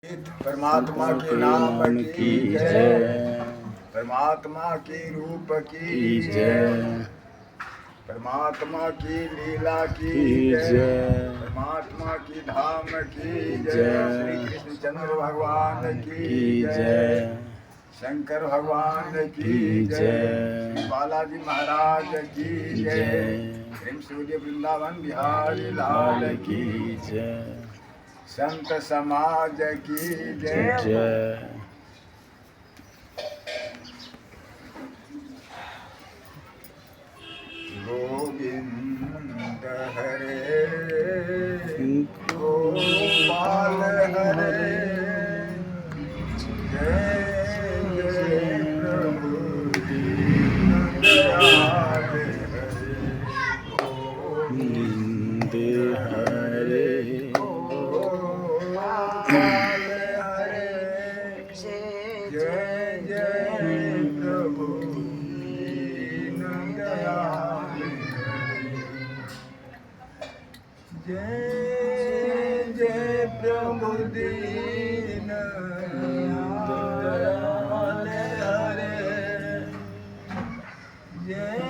परमात्मा के नाम की जय, परमात्मा के रूप की जय, परमात्मा की लीला की जय, परमात्मा की धाम की जय, श्री कृष्ण चंद्र भगवान की जय, शंकर भगवान की जय, बालाजी महाराज की जय, प्रेम सूर्य वृंदावन बिहारी लाल की जय, संत समाज की जय। गोविंद हरे गोपाल हरे, जय जय प्रभु दीनदयाल हरे, गोविंद हरे जय जय प्रभु दीन दयाल हरे, जय जय प्रभु दीन दयाल हरे, जय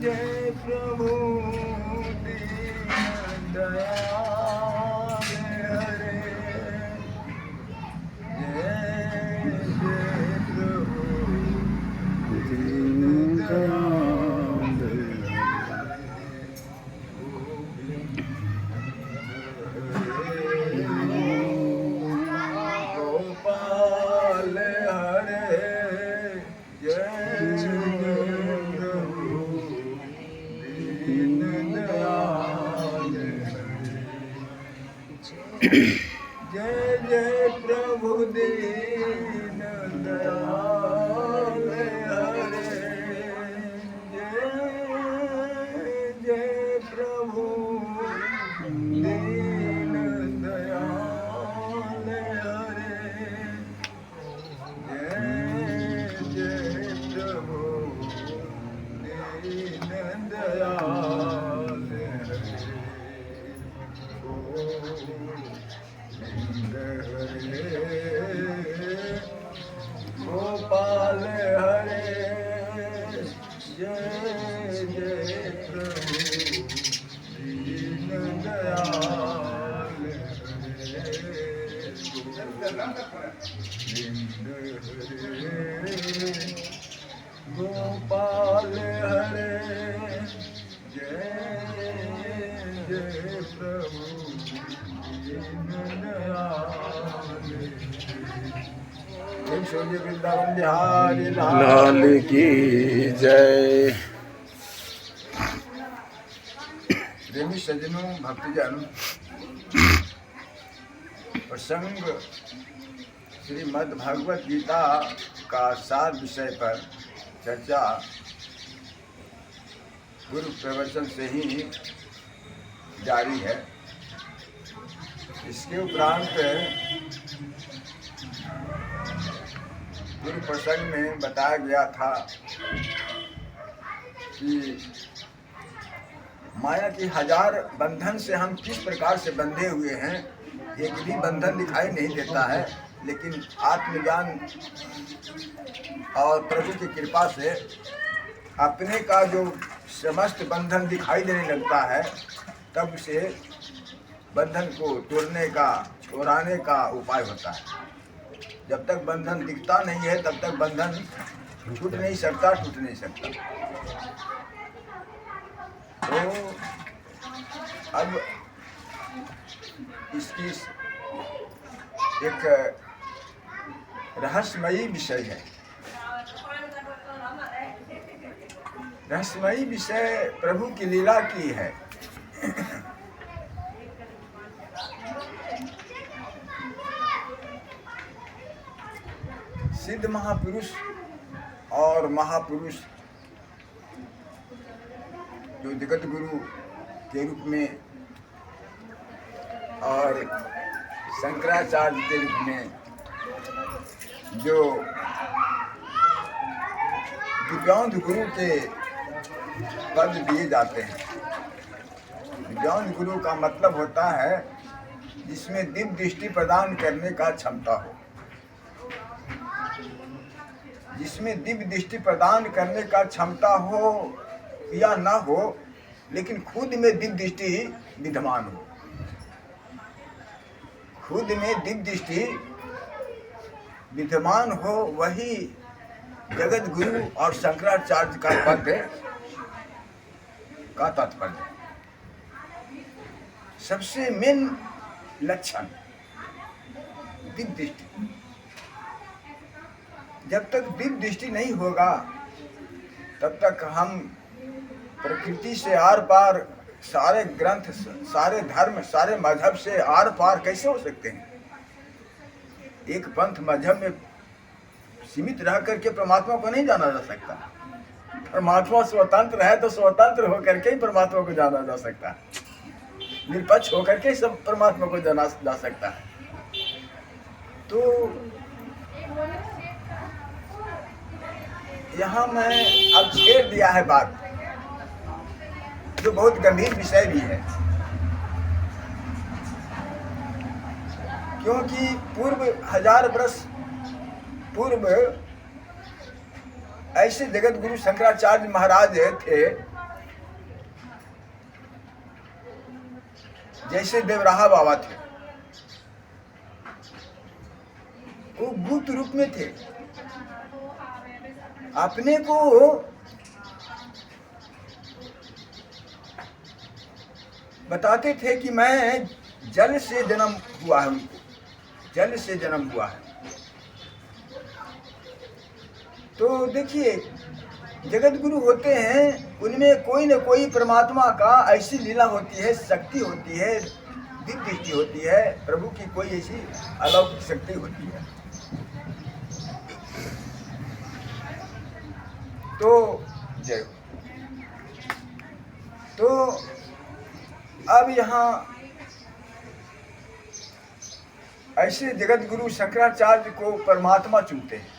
जय प्रभु दीन दयाल जय जय प्रभु दीन दयाल हरे, जय जय प्रभु दीन दयाल हरे, जय जय प्रभु दीन दयाल गोपाल हरे, जय जय प्रभु दीन दयाल हरे, गोपाल हरे, जय जय प्रभु वृंदावन बिहारी लाल की जय। प्रेमी सज्जनों, भक्तजन, प्रसंग श्रीमद् भगवत गीता का सार विषय पर चर्चा गुरु प्रवचन से ही जारी है। इसके उपरांत गुरु प्रसंग में बताया गया था कि माया की हजार बंधन से हम किस प्रकार से बंधे हुए हैं। एक भी बंधन दिखाई नहीं देता है, लेकिन आत्मज्ञान और प्रभु की कृपा से अपने का जो समस्त बंधन दिखाई देने लगता है, तब से बंधन को तोड़ने का, छोड़ाने का उपाय होता है। जब तक बंधन दिखता नहीं है, तब तक बंधन छूट नहीं सकता, टूट नहीं सकता। तो अब इसकी एक रहस्यमयी विषय है। रहस्यमयी विषय प्रभु की लीला की है। सिद्ध महापुरुष और महापुरुष जो जगत गुरु के रूप में और शंकराचार्य के रूप में जो दिव्यांग गुरु के पद दिए जाते हैं। दिव्यांग गुरु का मतलब होता है जिसमें दिव्य दृष्टि प्रदान करने का क्षमता हो, जिसमें दिव्य दृष्टि प्रदान करने का क्षमता हो या ना हो, लेकिन खुद में दिव्य दृष्टि विद्यमान हो, खुद में दिव्य दृष्टि विद्यमान हो, वही जगत गुरु और शंकराचार्य का पद का तात्पर्य। सबसे मेन लक्षण दिव्य दृष्टि। जब तक दिव्य दृष्टि नहीं होगा तब तक हम प्रकृति से आर पार, सारे ग्रंथ, सारे धर्म, सारे मजहब से आर पार कैसे हो सकते हैं? एक पंथ मजहब में सीमित रह करके परमात्मा को नहीं जाना जा सकता। परमात्मा स्वतंत्र है तो स्वतंत्र होकर के ही परमात्मा को जाना जा सकता है, निरपक्ष होकर के सब परमात्मा को जाना जा सकता है। तो यहाँ मैं अब छेड़ दिया है बात, जो बहुत गंभीर विषय भी है, क्योंकि पूर्व 1000 वर्ष पूर्व ऐसे जगत गुरु शंकराचार्य महाराज थे जैसे देवराहा बाबा थे। वो गुप्त रूप में थे, अपने को बताते थे कि मैं जल से जन्म हुआ है, उनको जल से जन्म हुआ है। तो देखिए, जगत गुरु होते हैं, उनमें कोई न कोई परमात्मा का ऐसी लीला होती है, शक्ति होती है, दिव्य दृष्टि होती है, प्रभु की कोई ऐसी अलौकिक शक्ति होती है। तो जय हो। तो अब यहाँ ऐसे जगत गुरु शंकराचार्य को परमात्मा चुनते हैं।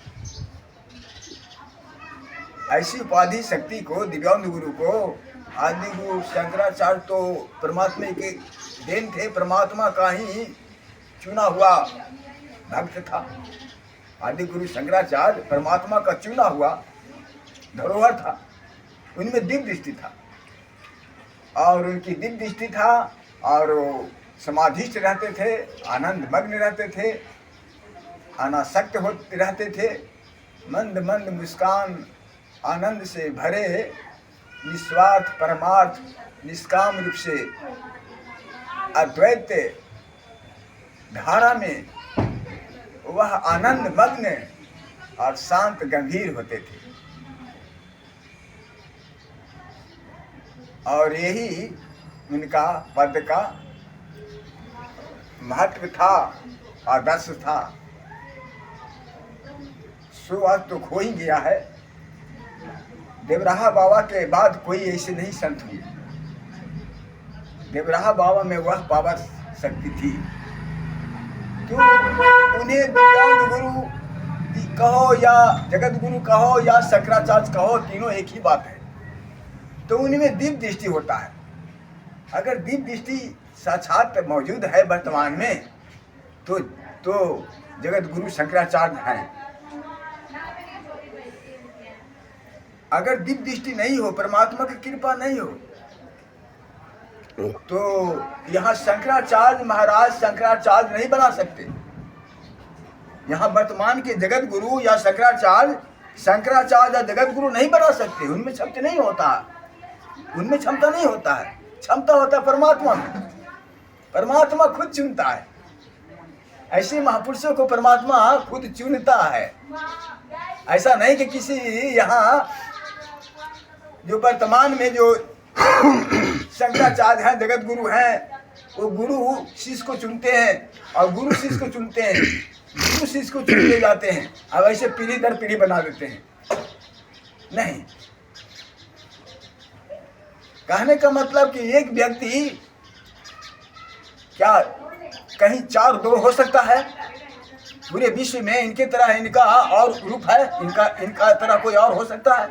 ऐसी उपाधि शक्ति को, दिव्यांग गुरु को, आदि गुरु शंकराचार्य तो परमात्मा के देन थे, परमात्मा का ही चुना हुआ भक्त था। आदि गुरु शंकराचार्य परमात्मा का चुना हुआ धरोहर था, उनमें दिव्य दृष्टि था, और उनकी दिव्य दृष्टि था, और समाधिस्थ रहते थे, आनंद मग्न रहते थे, अनासक्त होते रहते थे, मंद मंद मुस्कान आनंद से भरे, निस्वार्थ परमार्थ निष्काम रूप से अद्वैत धारा में वह आनंद मग्न और शांत गंभीर होते थे। और यही उनका पद का महत्व था, आदर्श था। सो आज तो खो ही गया है। देवराहा बाबा के बाद कोई ऐसे नहीं संत हुए। देवराहा बाबा में वह पावर शक्ति थी। क्यों? उन्हें दिव्यांग गुरु कहो या जगत गुरु कहो या शंकराचार्य कहो, तीनों एक ही बात है। तो उनमें दिव्य दृष्टि होता है। अगर दिव्य दृष्टि साक्षात मौजूद है वर्तमान में, तो जगत गुरु शंकराचार्य हैं। अगर दिव्य दृष्टि नहीं हो, परमात्मा की कृपा नहीं हो, तो यहाँ शंकराचार्य महाराज शंकराचार्य नहीं बना सकते। यहाँ वर्तमान के जगत गुरु या शंकराचार्य या जगत गुरु नहीं बना सकते। उनमें क्षमता नहीं होता, उनमें क्षमता नहीं होता है। क्षमता होता है परमात्मा में। परमात्मा खुद चुनता है। ऐसे महापुरुषों को परमात्मा खुद चुनता है। ऐसा नहीं कि किसी यहाँ जो वर्तमान में जो शंकराचार्य हैं, जगत गुरु हैं, वो गुरु शिष्य को चुनते हैं और गुरु शिष्य को चुनते हैं, गुरु शिष्य को चुनते जाते हैं, अब ऐसे पीढ़ी दर पीढ़ी बना देते हैं। नहीं, कहने का मतलब कि एक व्यक्ति क्या कहीं 4 हो सकता है? पूरे विश्व में इनके तरह इनका और रूप है? इनका तरह कोई और हो सकता है?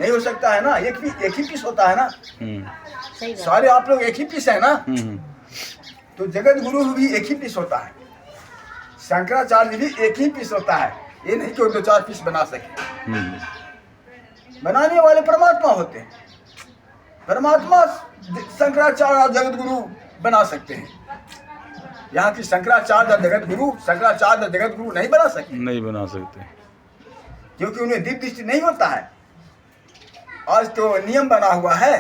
नहीं हो सकता है ना। एक ही पीस होता है ना। सारे आप लोग एक ही पीस है ना। तो जगत गुरु भी एक ही पीस होता है, शंकराचार्य भी एक ही पीस होता है। ये नहीं कि वो 2-4 पीस बना सके। बनाने वाले परमात्मा होते हैं। परमात्मा शंकराचार्य और जगत गुरु बना सकते हैं। यहाँ की शंकराचार्य और जगत गुरु, शंकराचार्य और जगत गुरु नहीं बना सकते, नहीं बना सकते, क्योंकि उन्हें दिव्य दृष्टि नहीं होता है। आज तो नियम बना हुआ है,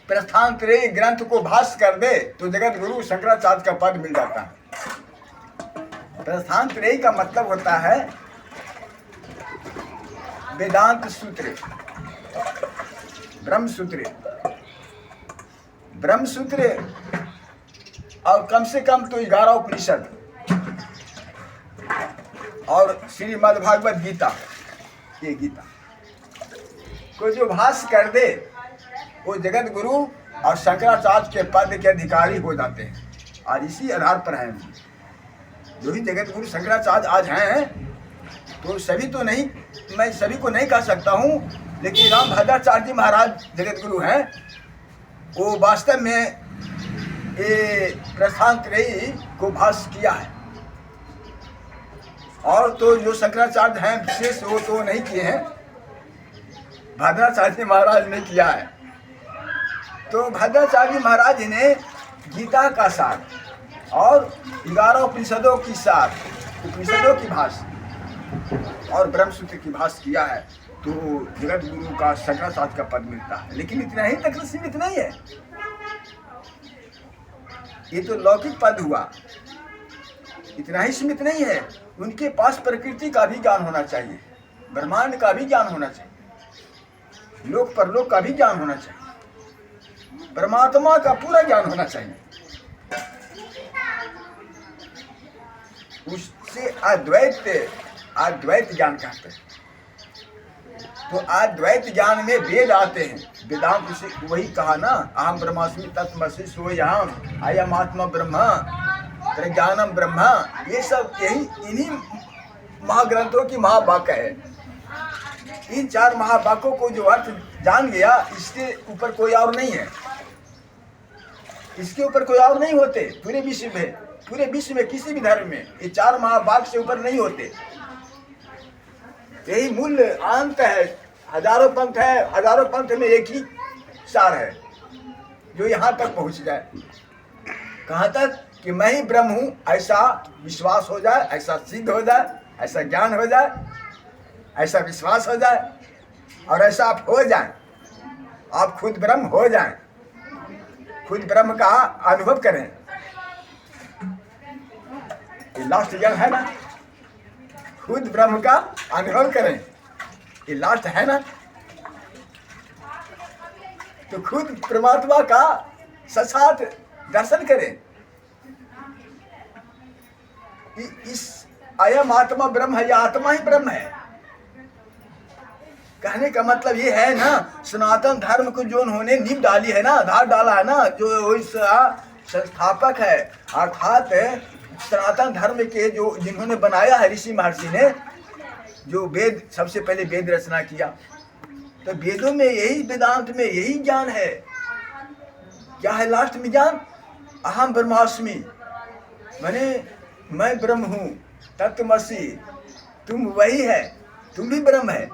प्रस्थानत्रयी ग्रंथ को भाष्य कर दे तो जगत गुरु शंकराचार्य का पद मिल जाता है। प्रस्थानत्रयी का मतलब होता है वेदांत सूत्र, ब्रह्म सूत्र, ब्रह्म सूत्र और कम से कम तो 11 उपनिषद और श्रीमद् भागवत गीता, ये गीता को जो भाष्य कर दे वो जगत गुरु और शंकराचार्य के पद के अधिकारी हो जाते हैं। और इसी आधार पर हैं जो भी जगत गुरु शंकराचार्य आज हैं, तो सभी तो नहीं, मैं सभी को नहीं कह सकता हूँ, लेकिन राम भद्राचार्य जी महाराज जगत गुरु हैं। वो वास्तव में ये प्रस्थानत्रयी को भाष्य किया है, और तो जो शंकराचार्य हैं विशेष वो तो नहीं किए हैं, भद्राचार्य महाराज ने किया है। तो भद्राचार्य महाराज ने गीता का सार और 11 उपनिषदों की सार, उपनिषदों की भाष्य और ब्रह्मसूत्र की भाष्य किया है, तो जगत गुरु का शंकराचार्य का पद मिलता है। लेकिन इतना ही तक सीमित नहीं है, ये तो लौकिक पद हुआ, इतना ही सीमित नहीं है। उनके पास प्रकृति का भी ज्ञान होना चाहिए, ब्रह्मांड का भी ज्ञान होना चाहिए, लोक परलोक का भी ज्ञान होना चाहिए, परमात्मा का पूरा ज्ञान होना चाहिए। उससे अद्वैत ज्ञान कहते हैं। तो अद्वैत ज्ञान में वेद आते हैं, वेदांत से वही कहा ना, अहम ब्रह्मास्मि तत्त्वमसि सोऽहम् अयम् आत्मा ब्रह्म प्रज्ञानम ब्रह्म। ये सब यही इन्हीं महाग्रंथों की महावाक्य है। इन 4 महावाक्यों को जो अर्थ जान गया, इसके ऊपर कोई और नहीं है, इसके ऊपर कोई और नहीं होते पूरे विश्व में। पूरे विश्व में किसी भी धर्म में ये 4 महावाक्य से ऊपर नहीं होते। यही मूल अंत है। हजारों पंथ है, हजारों पंथ में एक ही सार है जो यहाँ तक पहुँच जाए। कहाँ तक कि मैं ही ब्रह्म हूँ, ऐसा विश्वास हो जाए, ऐसा सिद्ध हो जाए, ऐसा ज्ञान हो जाए, ऐसा विश्वास हो जाए, और ऐसा आप हो जाए, आप खुद ब्रह्म हो जाएं, खुद ब्रह्म का अनुभव करें। ये लास्ट ज्ञान है ना, खुद ब्रह्म का अनुभव करें, ये लास्ट है ना। तो खुद परमात्मा का साक्षात दर्शन करें। इस अयम आत्मा ब्रह्म है, या आत्मा ही ब्रह्म है। कहने का मतलब ये है ना, सनातन धर्म को जो उन्होंने नींव डाली है ना, आधार डाला है ना, जो इस संस्थापक है, अर्थात सनातन धर्म के जो जिन्होंने बनाया है, ऋषि महर्षि ने जो वेद, सबसे पहले वेद रचना किया, तो वेदों में यही, वेदांत में यही ज्ञान है। क्या है लास्ट में ज्ञान? अहम ब्रह्मास्मि, माने मैं ब्रह्म हूँ, तत्त्वमसि, तुम वही है, तुम भी ब्रह्म है,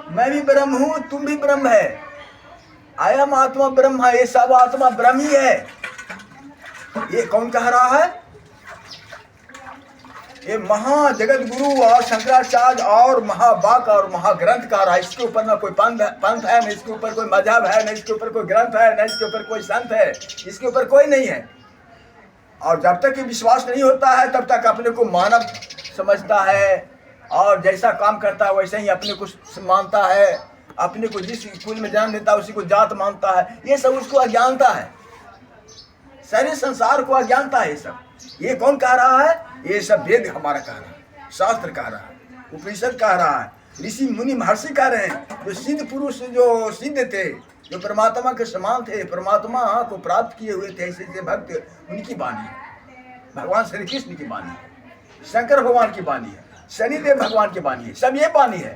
मैं भी ब्रह्म हूँ, तुम भी ब्रह्म है, अयम आत्मा ब्रह्म है, ये सब आत्मा ब्रह्म ही है। ये कौन कह रहा है? ये महा जगत गुरु और शंकराचार्य और महावाक्य और महाग्रंथ कह रहा है। इसके ऊपर ना कोई पंथ है, न इसके ऊपर कोई मजहब है, न इसके ऊपर कोई ग्रंथ है, न इसके ऊपर कोई संत है, इसके ऊपर कोई नहीं है। और जब तक ये विश्वास नहीं होता है, तब तक अपने को मानव समझता है, और जैसा काम करता है वैसे ही अपने को मानता है, अपने को जिस कुल में जन्म देता है उसी को जात मानता है। ये सब उसको अज्ञानता है, सारे संसार को अज्ञानता है। ये सब ये कौन कह रहा है? ये सब वेद हमारा कह रहा है, शास्त्र कह रहा है, उपनिषद कह रहा है, ऋषि मुनि महर्षि कह रहे हैं। जो सिद्ध पुरुष जो सिद्ध थे, जो परमात्मा के समान थे, परमात्मा को प्राप्त किए हुए थे, ऐसे भक्त, उनकी वाणी है। भगवान श्री कृष्ण की वाणी है, शंकर भगवान की वाणी है, शनिदेव भगवान की वाणी है, सब ये वाणी है।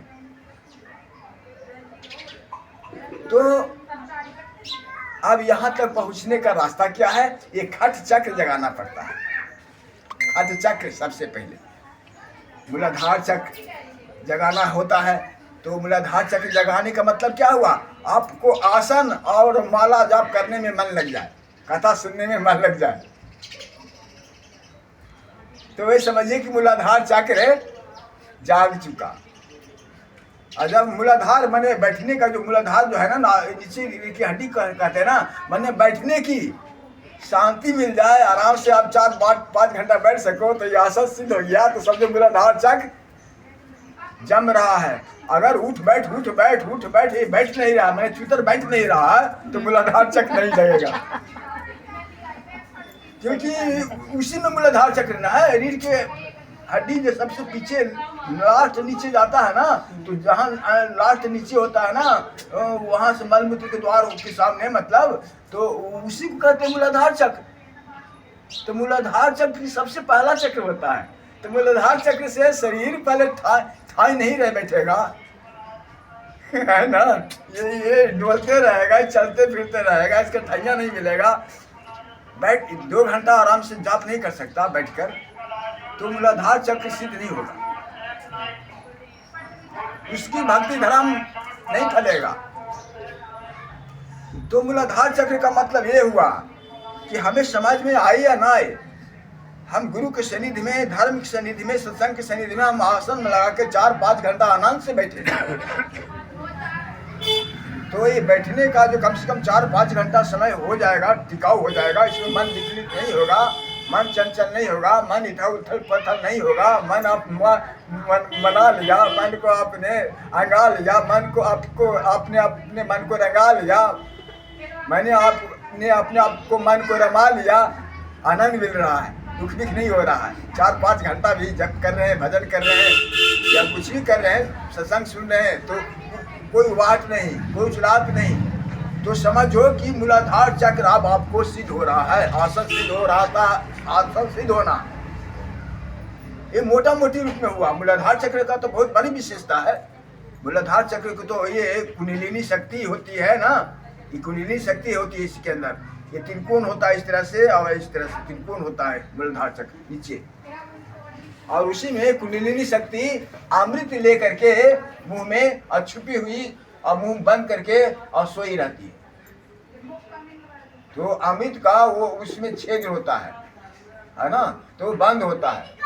तो अब यहाँ तक पहुँचने का रास्ता क्या है? ये खट चक्र जगाना पड़ता है। खट चक्र सबसे पहले मूलाधार चक्र जगाना होता है। तो मूलाधार चक्र जगाने का मतलब क्या हुआ? आपको आसन और माला जाप करने में मन लग जाए, कथा सुनने में मन लग जाए, तो वे समझिए कि मूलाधार चक्र जाग चुका। और जब मूलाधार माने बैठने का, जो मूलाधार जो है ना, नीचे की हड्डी कहते हैं ना, माने बैठने की शांति मिल जाए, आराम से आप 4-5 घंटा बैठ सको, तो ये आसन सिद्ध हो गया। तो समझो मूलाधार चक्र जम रहा है। अगर उठ बैठ ये बैठ नहीं रहा, मैंने चूतर बैठ नहीं रहा है, तो मूलाधार चक्र नहीं लगेगा, क्योंकि उसी में मूलाधार चक्र ना है। रीढ़ के हड्डी जो सबसे पीछे लास्ट नीचे जाता है ना, तो जहाँ लास्ट नीचे होता है ना, वहाँ से मलमूत्र के द्वार के सामने, मतलब तो उसी को कहते हैं मूलाधार चक्र। तो मूलाधार चक्र सबसे पहला चक्र होता है। तो मूलाधार चक्र से शरीर पहले ठाई नहीं रह बैठेगा, है ना, ये डोलते रहेगा, चलते फिरते रहेगा, इसका ठैया नहीं मिलेगा। बैठ 2 घंटा आराम से जाप नहीं कर सकता बैठकर, तो मूलाधार चक्र सिद्ध नहीं होगा, उसकी भक्ति धर्म नहीं फलेगा। तो मूलाधार चक्र का मतलब ये हुआ कि हमें समझ में आए या ना आए, हम गुरु के सन्निधि में, धर्म के सन्निधि में, सत्संग के सन्निधि में हम आसन में लगा के 4-5 घंटा आनंद से बैठे। तो ये बैठने का जो कम से कम 4-5 घंटा समय हो जाएगा, टिकाऊ हो जाएगा, इसमें मन विचलित नहीं होगा, मन चंचल नहीं होगा, मन इधर उथल पथल नहीं होगा, मना लिया, मन को आपने अंगा लिया, मन को आपने अपने मन को रंगा लिया, मैंने आपने अपने आप को मन को रमा लिया, आनंद मिल रहा है, दुख भी नहीं हो रहा है। 4-5 घंटा भी जप कर रहे हैं, भजन कर रहे हैं, या कुछ भी कर रहे हैं, सत्संग सुन रहे हैं, तो कोई वाट नहीं, कोई चुरात नहीं, तो समझो कि मूलाधार चक्र अब आपको सिद्ध हो रहा है। आसन सिद्ध हो रहा था, आसन सिद्ध होना ये मोटा मोटी रूप में हुआ। मूलाधार चक्र का तो बहुत बड़ी विशेषता है। मूलाधार चक्र को तो ये कुंडलिनी शक्ति होती है ना, ये कुंडलिनी शक्ति होती है इसके अंदर। ये त्रिकोण होता है इस तरह से, और इस तरह से त्रिकोण होता है मूलाधार चक्र नीचे, और उसी में कुंडलिनी शक्ति अमृत लेकर के मुंह में और छुपी हुई और मुंह बंद करके और सोई रहती है। तो अमृत का वो उसमें छेद होता है ना, तो बंद होता है।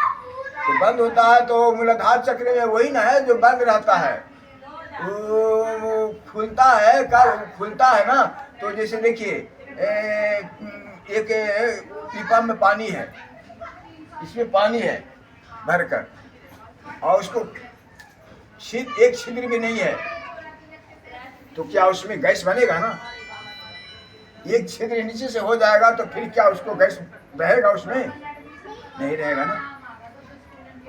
तो बंद होता है तो मूलाधार चक्र में वही ना है जो बंद रहता है, वो खुलता है। कब खुलता है ना, तो जैसे देखिए एक पीपा में पानी है, इसमें पानी है भरकर, और उसको एक छिद्र भी नहीं है, तो क्या उसमें गैस बनेगा ना? एक छिद्र नीचे से हो जाएगा तो फिर क्या उसको गैस रहेगा? उसमें नहीं रहेगा ना।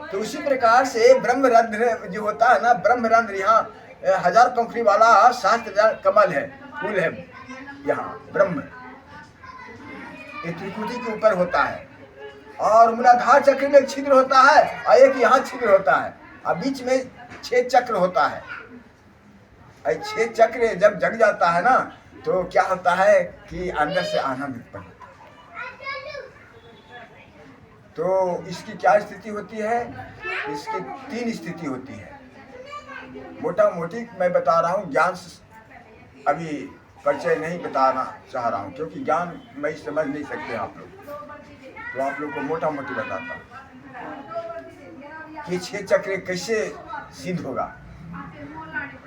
तो उसी प्रकार से ब्रह्मरंध्र जो होता है ना, ब्रह्मरंध्र यहाँ 1000 पंखुड़ी वाला शास्त्र कमल है, फूल है यहाँ ब्रह्म, ये त्रिकुटी के ऊपर होता है। और मूलाधार चक्र में एक छिद्र होता है और एक यहाँ छिद्र होता है, और बीच में 6 चक्र होता है। 6 चक्र जब जग जाता है ना, तो क्या होता है कि अंदर से आनंद उत्पन्न होता है। तो इसकी क्या स्थिति होती है? इसकी 3 स्थिति होती है। मोटा मोटी मैं बता रहा हूँ, ज्ञान अभी परिचय नहीं बताना चाह रहा हूँ, क्योंकि ज्ञान मैं समझ नहीं सकते आप लोग, तो आप लोग को मोटा मोटी बताता हूँ कि 6 चक्र कैसे सिद्ध होगा।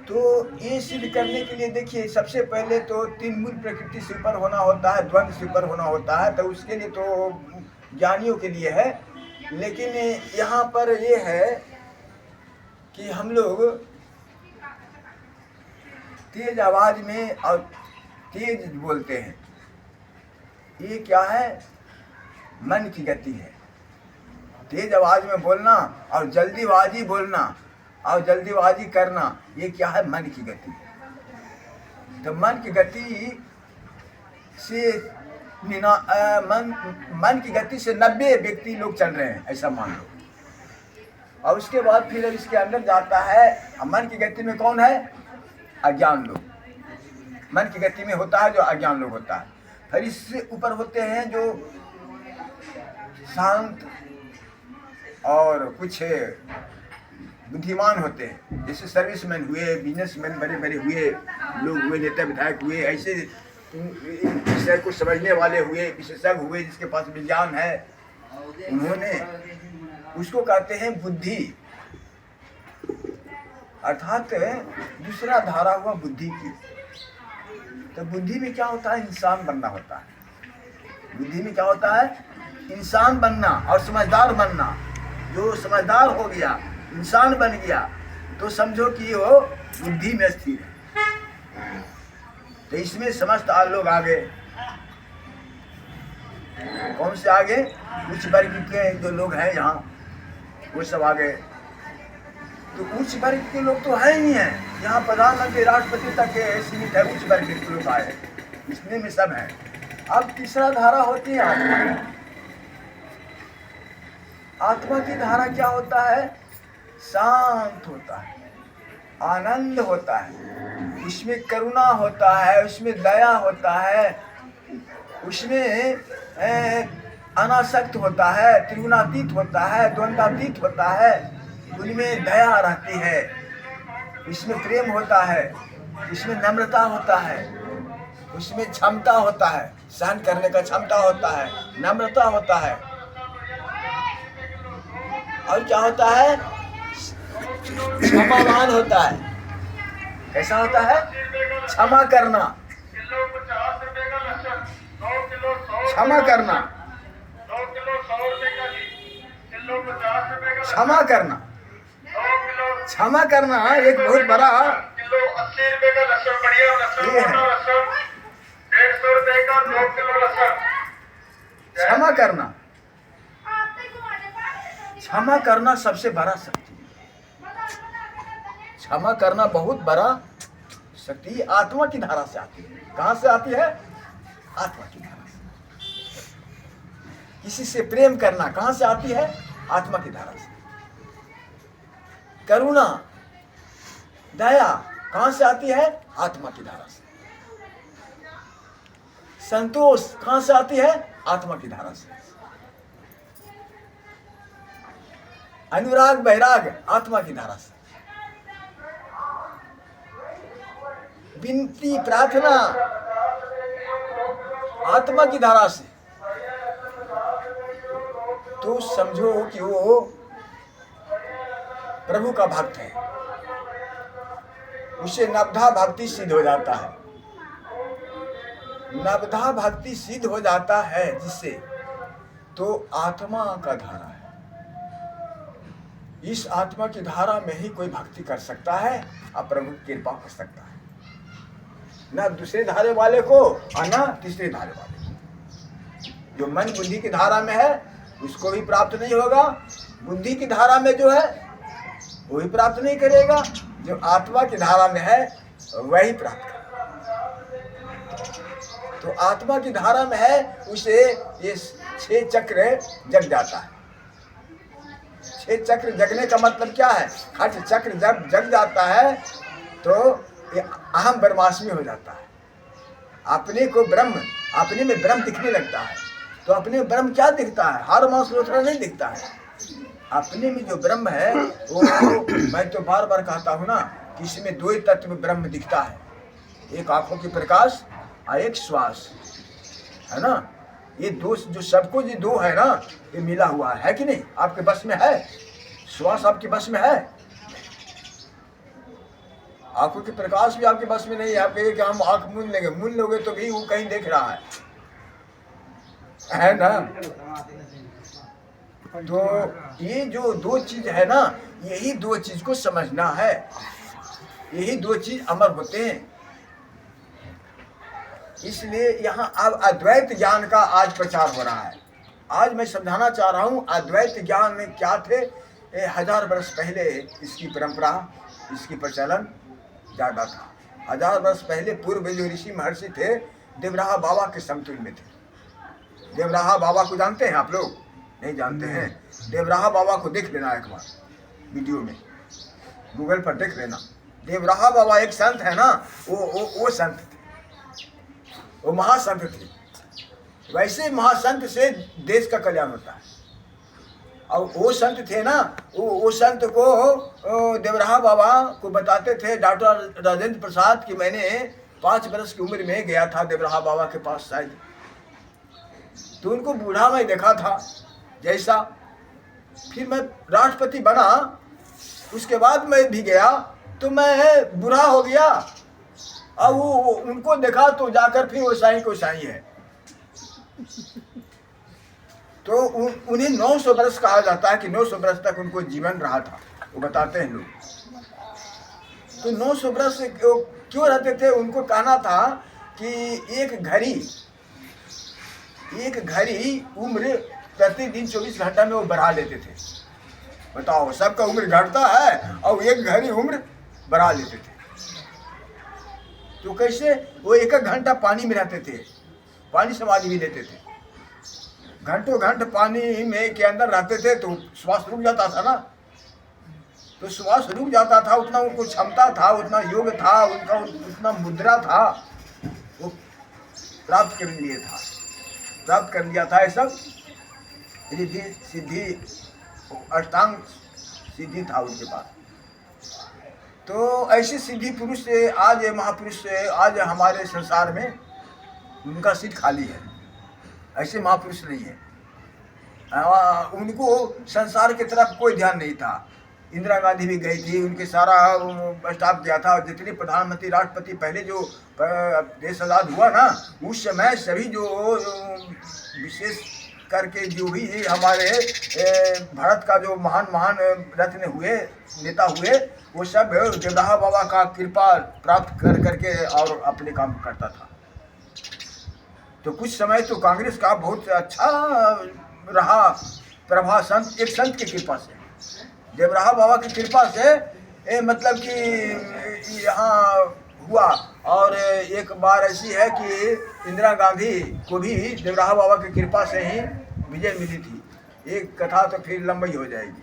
तो ये सिद्ध करने के लिए देखिए, सबसे पहले तो 3 मूल प्रकृति से ऊपर होना होता है, द्वंद्व से ऊपर होना होता है, तो उसके लिए तो ज्ञानियों के लिए है। लेकिन यहाँ पर ये है कि हम लोग तेज आवाज में और तेज बोलते हैं, ये क्या है? मन की गति है। तेज आवाज में बोलना और जल्दीबाजी बोलना और जल्दीबाजी करना, ये क्या है? मन की गति। तो मन की गति से मन की गति से 90 व्यक्ति लोग चल रहे हैं, ऐसा मान लो। और उसके बाद फिर इसके अंदर जाता है, मन की गति में कौन है? अज्ञान लोग। मन की गति में होता है जो अज्ञान लोग होता है। फिर इससे ऊपर होते हैं जो शांत और कुछ बुद्धिमान होते हैं, जैसे सर्विसमैन हुए, बिजनेसमैन बड़े बड़े हुए लोग हुए, नेता विधायक हुए, ऐसे विषय को समझने वाले हुए, विशेषज्ञ हुए, जिसके पास विज्ञान है, उन्होंने उसको कहते हैं बुद्धि, अर्थात दूसरा धारा हुआ बुद्धि की। तो बुद्धि में क्या होता है? इंसान बनना होता है। बुद्धि में क्या होता है? इंसान बनना और समझदार बनना। जो समझदार हो गया, इंसान बन गया, तो समझो कि वो बुद्धि में स्थिर है। तो इसमें समस्त लोग आगे, कौन से आगे? उच्च वर्ग के जो लोग हैं यहाँ, वो सब आगे। तो उच्च वर्ग के लोग तो है ही हैं यहाँ, प्रधानमंत्री राष्ट्रपति तक के सीमित है उच्च वर्ग के लोग आए, इसमें में सब है। अब तीसरा धारा होती है आत्मा। आत्मा की धारा क्या होता है? शांत होता है, आनंद होता है, उसमें करुणा होता है, उसमें दया होता है, उसमें अनासक्त होता है, त्रिगुणातीत होता है, द्वंद्वातीत होता है, उनमें दया रहती है, उसमें प्रेम होता है, उसमें नम्रता होता है, उसमें क्षमता होता है, सहन करने का क्षमता होता है, नम्रता होता है, और क्या होता है? क्षमावान होता है। कैसा होता है? क्षमा करना, क्षमा करना, क्षमा करना, क्षमा करना एक बहुत बड़ा ये है। क्षमा करना, क्षमा करना सबसे बड़ा शक्ति। क्षमा करना बहुत बड़ा शक्ति आत्मा की धारा से आती है। कहाँ से आती है? आत्मा की धारा से। किसी से प्रेम करना कहाँ से आती है? आत्मा की धारा से। करुणा, दया कहाँ से आती है? आत्मा की धारा से। संतोष कहाँ से आती है? आत्मा की धारा से। अनुराग, वैराग आत्मा की धारा से। विनती, प्रार्थना आत्मा की धारा से। तो समझो कि वो प्रभु का भक्त है, उसे नवधा भक्ति सिद्ध हो जाता है। नवधा भक्ति सिद्ध हो जाता है जिससे, तो आत्मा का धारा है। इस आत्मा की धारा में ही कोई भक्ति कर सकता है और प्रभु की कृपा कर सकता है। न दूसरे धारे वाले को और न तीसरे धारे वाले को। जो मन बुद्धि की धारा में है उसको भी प्राप्त नहीं होगा, बुद्धि की धारा में जो है वो भी प्राप्त नहीं करेगा, जो आत्मा की धारा में है वही प्राप्त करेगा। तो आत्मा की धारा में है उसे ये 6 चक्र जग जाता है। 6 चक्र जगने का मतलब क्या है? 8 चक्र जब जग जाता है तो ये अहम ब्रह्मास्मि हो जाता है। अपने को ब्रह्म, अपने में ब्रह्म दिखने लगता है। तो अपने में ब्रह्म क्या दिखता है? हार मांस लोथड़ा नहीं दिखता है। अपने में जो ब्रह्म है वो मैं तो बार बार कहता हूँ ना कि इसमें 2 ही तत्व ब्रह्म दिखता है, एक आंखों की प्रकाश और एक श्वास, है ना। ये 2 जो सबको जो 2 है ना, ये मिला हुआ है कि नहीं? आपके बस में है? श्वास आपके बस में है? आंखों की प्रकाश भी आपके बस में नहीं है। आप कहिए कि हम आंख मूंद लेंगे, मूंद लोगे तो भी वो कहीं देख रहा है ना। तो ये जो 2 चीज है ना, यही 2 चीज को समझना है। यही 2 चीज अमर होते हैं। इसलिए यहाँ अब अद्वैत ज्ञान का आज प्रचार हो रहा है। आज मैं समझाना चाह रहा हूँ अद्वैत ज्ञान में क्या थे। 1000 वर्ष पहले इसकी परंपरा, इसकी प्रचलन ज़्यादा था। 1000 वर्ष पहले पूर्व जो ऋषि महर्षि थे देवराहा बाबा के समतुल्य में थे। देवराहा बाबा को जानते हैं आप लोग? नहीं जानते हैं? देवराहा बाबा को देख लेना एक बार वीडियो में, गूगल पर देख लेना। देवराहा बाबा एक संत है ना, वो संत थे। वो महासंत थे। वैसे महासंत से देश का कल्याण होता है। और वो संत थे ना, वो संत को देवराहा बाबा को बताते थे, डॉक्टर राजेंद्र प्रसाद, कि मैंने 5 वर्ष की उम्र में गया था देवराहा बाबा के पास शायद, तो उनको बूढ़ा मैं देखा था जैसा। फिर मैं राष्ट्रपति बना, उसके बाद मैं भी गया तो मैं बूढ़ा हो गया। अब वो उनको देखा तो जाकर फिर वो साईं को साईं है। तो उन्हें 900 वर्ष कहा जाता है कि 900 वर्ष तक उनको जीवन रहा था, वो बताते हैं लोग। तो 900 वर्ष क्यों रहते थे? उनको कहना था कि एक घड़ी उम्र प्रतिदिन 24 घंटा में वो बढ़ा लेते थे। बताओ, सबका उम्र घटता है और एक घड़ी उम्र बढ़ा लेते थे। तो कैसे? वो 1 घंटा पानी में रहते थे, पानी समाधि भी लेते थे। घंटों घंटे पानी में के अंदर रहते थे तो श्वास रुक जाता था ना, तो श्वास रुक जाता था, उतना उनको क्षमता था, उतना योग था, उनका उतना मुद्रा था, वो प्राप्त कर लिया था। ये सब रिद्धि सिद्धि अष्टांग सिद्धि था उनके पास। तो ऐसे सिद्धि पुरुष से आज महापुरुष से आज हमारे संसार में उनका सीट खाली है। ऐसे महापुरुष नहीं है। उनको संसार की तरफ कोई ध्यान नहीं था। इंदिरा गांधी भी गई थी, उनके सारा स्टाफ गया था। जितने प्रधानमंत्री राष्ट्रपति पहले जो देश आज़ाद हुआ ना, उस समय सभी जो विशेष करके जो भी हमारे भारत का जो महान रत्न हुए, नेता हुए, वो सब देवराहा बाबा का कृपा प्राप्त कर करके और अपने काम करता था। तो कुछ समय तो कांग्रेस का बहुत अच्छा रहा प्रभाव, एक संत की कृपा से, देवराहा बाबा की कृपा से मतलब कि यहाँ हुआ। और एक बार ऐसी है कि इंदिरा गांधी को भी देवराहा बाबा की कृपा से ही विजय मिली थी। एक कथा तो फिर लंबी हो जाएगी।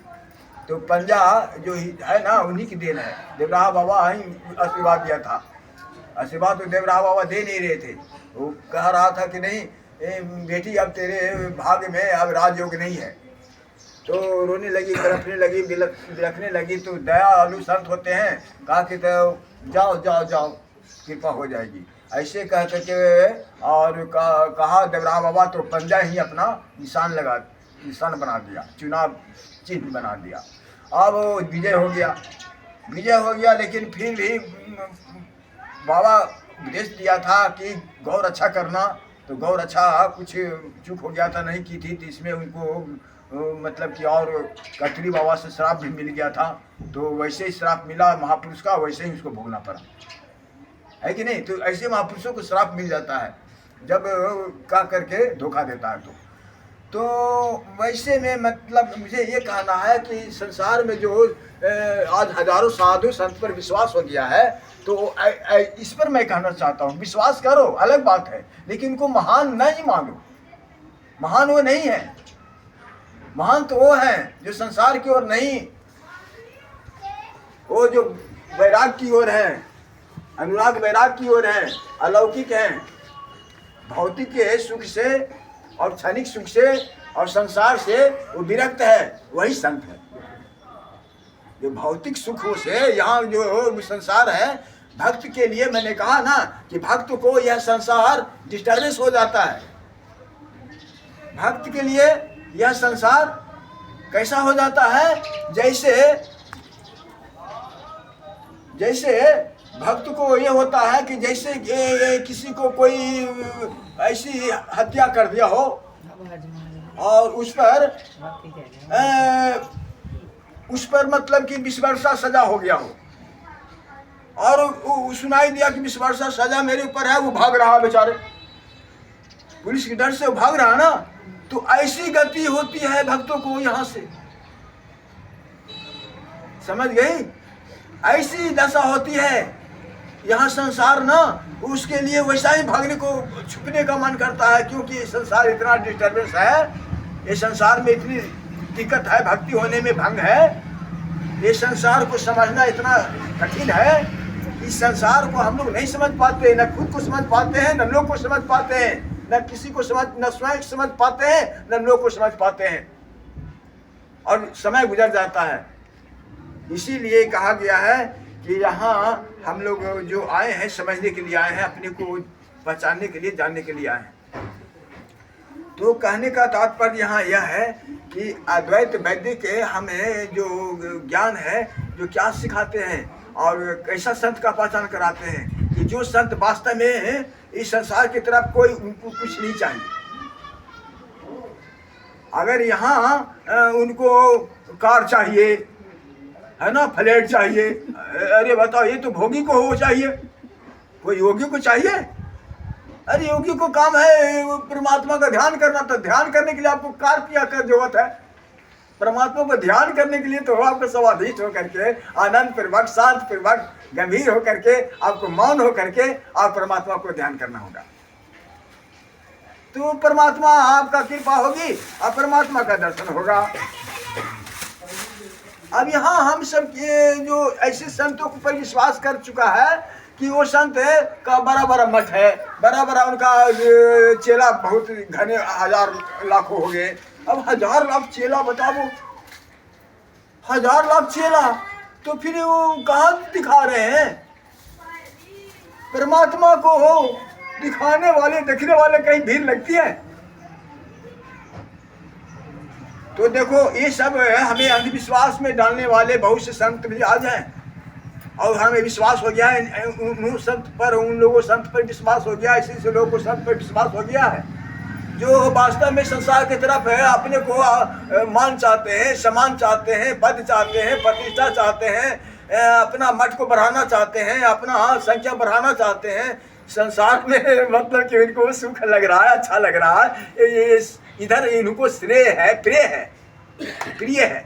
तो पंजा जो है ना, उन्हीं की देन है। देवराहा बाबा ही आशीर्वाद दिया था। आशीर्वाद तो देवराहा बाबा दे नहीं रहे थे। वो कह रहा था कि नहीं बेटी, अब तेरे भाग्य में अब राजयोग नहीं है। तो रोने लगी, तड़पने लगी, बिलखने लगी। तो दयालु संत होते हैं, कहा कि तो जाओ कृपा हो जाएगी, ऐसे कह करके और कहा देवराहा बाबा। तो पंजा ही अपना निशान बना दिया, चुनाव चिन्ह बना दिया। अब विजय हो गया। लेकिन फिर भी बाबा उपदेश दिया था कि गौ रक्षा करना। तो गौ रक्षा कुछ चूक हो गया था, नहीं की थी। तो इसमें उनको मतलब कि और कतरी बाबा से श्राप भी मिल गया था। तो वैसे ही श्राप मिला महापुरुष का, वैसे ही उसको भोगना पड़ा, है कि नहीं? तो ऐसे महापुरुषों को श्राप मिल जाता है जब का करके धोखा देता है। तो वैसे में मतलब मुझे ये कहना है कि संसार में जो आज हजारों साधु संत पर विश्वास हो गया है, तो इस पर मैं कहना चाहता हूँ, विश्वास करो अलग बात है, लेकिन उनको महान नहीं मानो। महान वो नहीं है। महान तो वो है जो संसार की ओर नहीं, वो जो वैराग की ओर है, अनुराग वैराग की ओर है, अलौकिक है, भौतिक के सुख से और क्षणिक सुख से और संसार से वो विरक्त है, वही संत है। जो भौतिक सुखों से यहाँ जो संसार है, भक्त के लिए मैंने कहा ना कि भक्त को यह संसार डिस्टर्बेंस हो जाता है। भक्त के लिए यह संसार कैसा हो जाता है, जैसे भक्त को ये होता है कि जैसे किसी को कोई ऐसी हत्या कर दिया हो और उस पर मतलब कि 20 वर्ष सजा हो गया हो, और सुनाई दिया कि 20 वर्ष सजा मेरे ऊपर है, वो भाग रहा बेचारे, पुलिस के डर से वो भाग रहा ना। तो ऐसी गति होती है भक्तों को यहाँ से, समझ गई? ऐसी दशा होती है यहाँ संसार ना, उसके लिए वैसा ही भागने को, छुपने का मन करता है, क्योंकि संसार इतना डिस्टर्बेंस है, ये संसार में इतनी दिक्कत है, भक्ति होने में भंग है, ये संसार को समझना इतना कठिन है इस संसार को हम लोग नहीं समझ पाते, न खुद को समझ पाते हैं, न लोग को समझ पाते हैं, न किसी को न स्वयं समझ पाते हैं, न लोग को समझ पाते हैं, और समय गुजर जाता है। इसीलिए कहा गया है कि यहाँ हम लोग जो आए हैं समझने के लिए आए हैं, अपने को पहचानने के लिए, जानने के लिए आए हैं। तो कहने का तात्पर्य यहाँ यह है कि अद्वैत वैदिक हमें जो ज्ञान है, जो क्या सिखाते हैं और कैसा संत का पहचान कराते हैं कि जो संत वास्तव में इस संसार की तरफ कोई उनको कुछ नहीं चाहिए। अगर यहाँ उनको कार चाहिए, है ना, फ्लैट चाहिए, अरे बताओ, ये तो भोगी को हो चाहिए, कोई योगी को चाहिए? अरे योगी को काम है परमात्मा का ध्यान करना, तो ध्यान करने के लिए आपको कार की क्या जरूरत है? परमात्मा को ध्यान करने के लिए तो आपको समाधिष्ठ होकर के, आनंद पूर्वक, शांत पूर्वक, गंभीर होकर के, आपको मौन होकर के आप परमात्मा को ध्यान करना होगा। तो परमात्मा आपका कृपा होगी और परमात्मा का दर्शन होगा। अब यहाँ हम सब जो ऐसे संतों के ऊपर विश्वास कर चुका है कि वो संत का बड़ा बड़ा मठ है, बड़ा बड़ा उनका चेला बहुत घने हजार लाखों हो गए। अब 1000 लाख चेला, बताओ 1000 लाख चेला, तो फिर वो कहाँ दिखा रहे हैं? परमात्मा को दिखाने वाले, देखने वाले कहीं भीड़ लगती है? तो देखो, ये सब हमें अंधविश्वास में डालने वाले बहुत से संत भी आ जाए, और हमें विश्वास हो गया है उन संत पर, उन लोगों संत पर विश्वास हो गया है, ऐसे लोगों को संत पर विश्वास हो गया है जो वास्तव में संसार की तरफ है, अपने को मान चाहते हैं, सम्मान चाहते हैं, पद चाहते हैं, प्रतिष्ठा चाहते हैं, अपना मठ को बढ़ाना चाहते हैं, अपना संख्या बढ़ाना चाहते हैं संसार में, मतलब कि इनको सुख लग रहा है, अच्छा लग रहा है, ये इधर इनको श्रेय है, प्रिय है।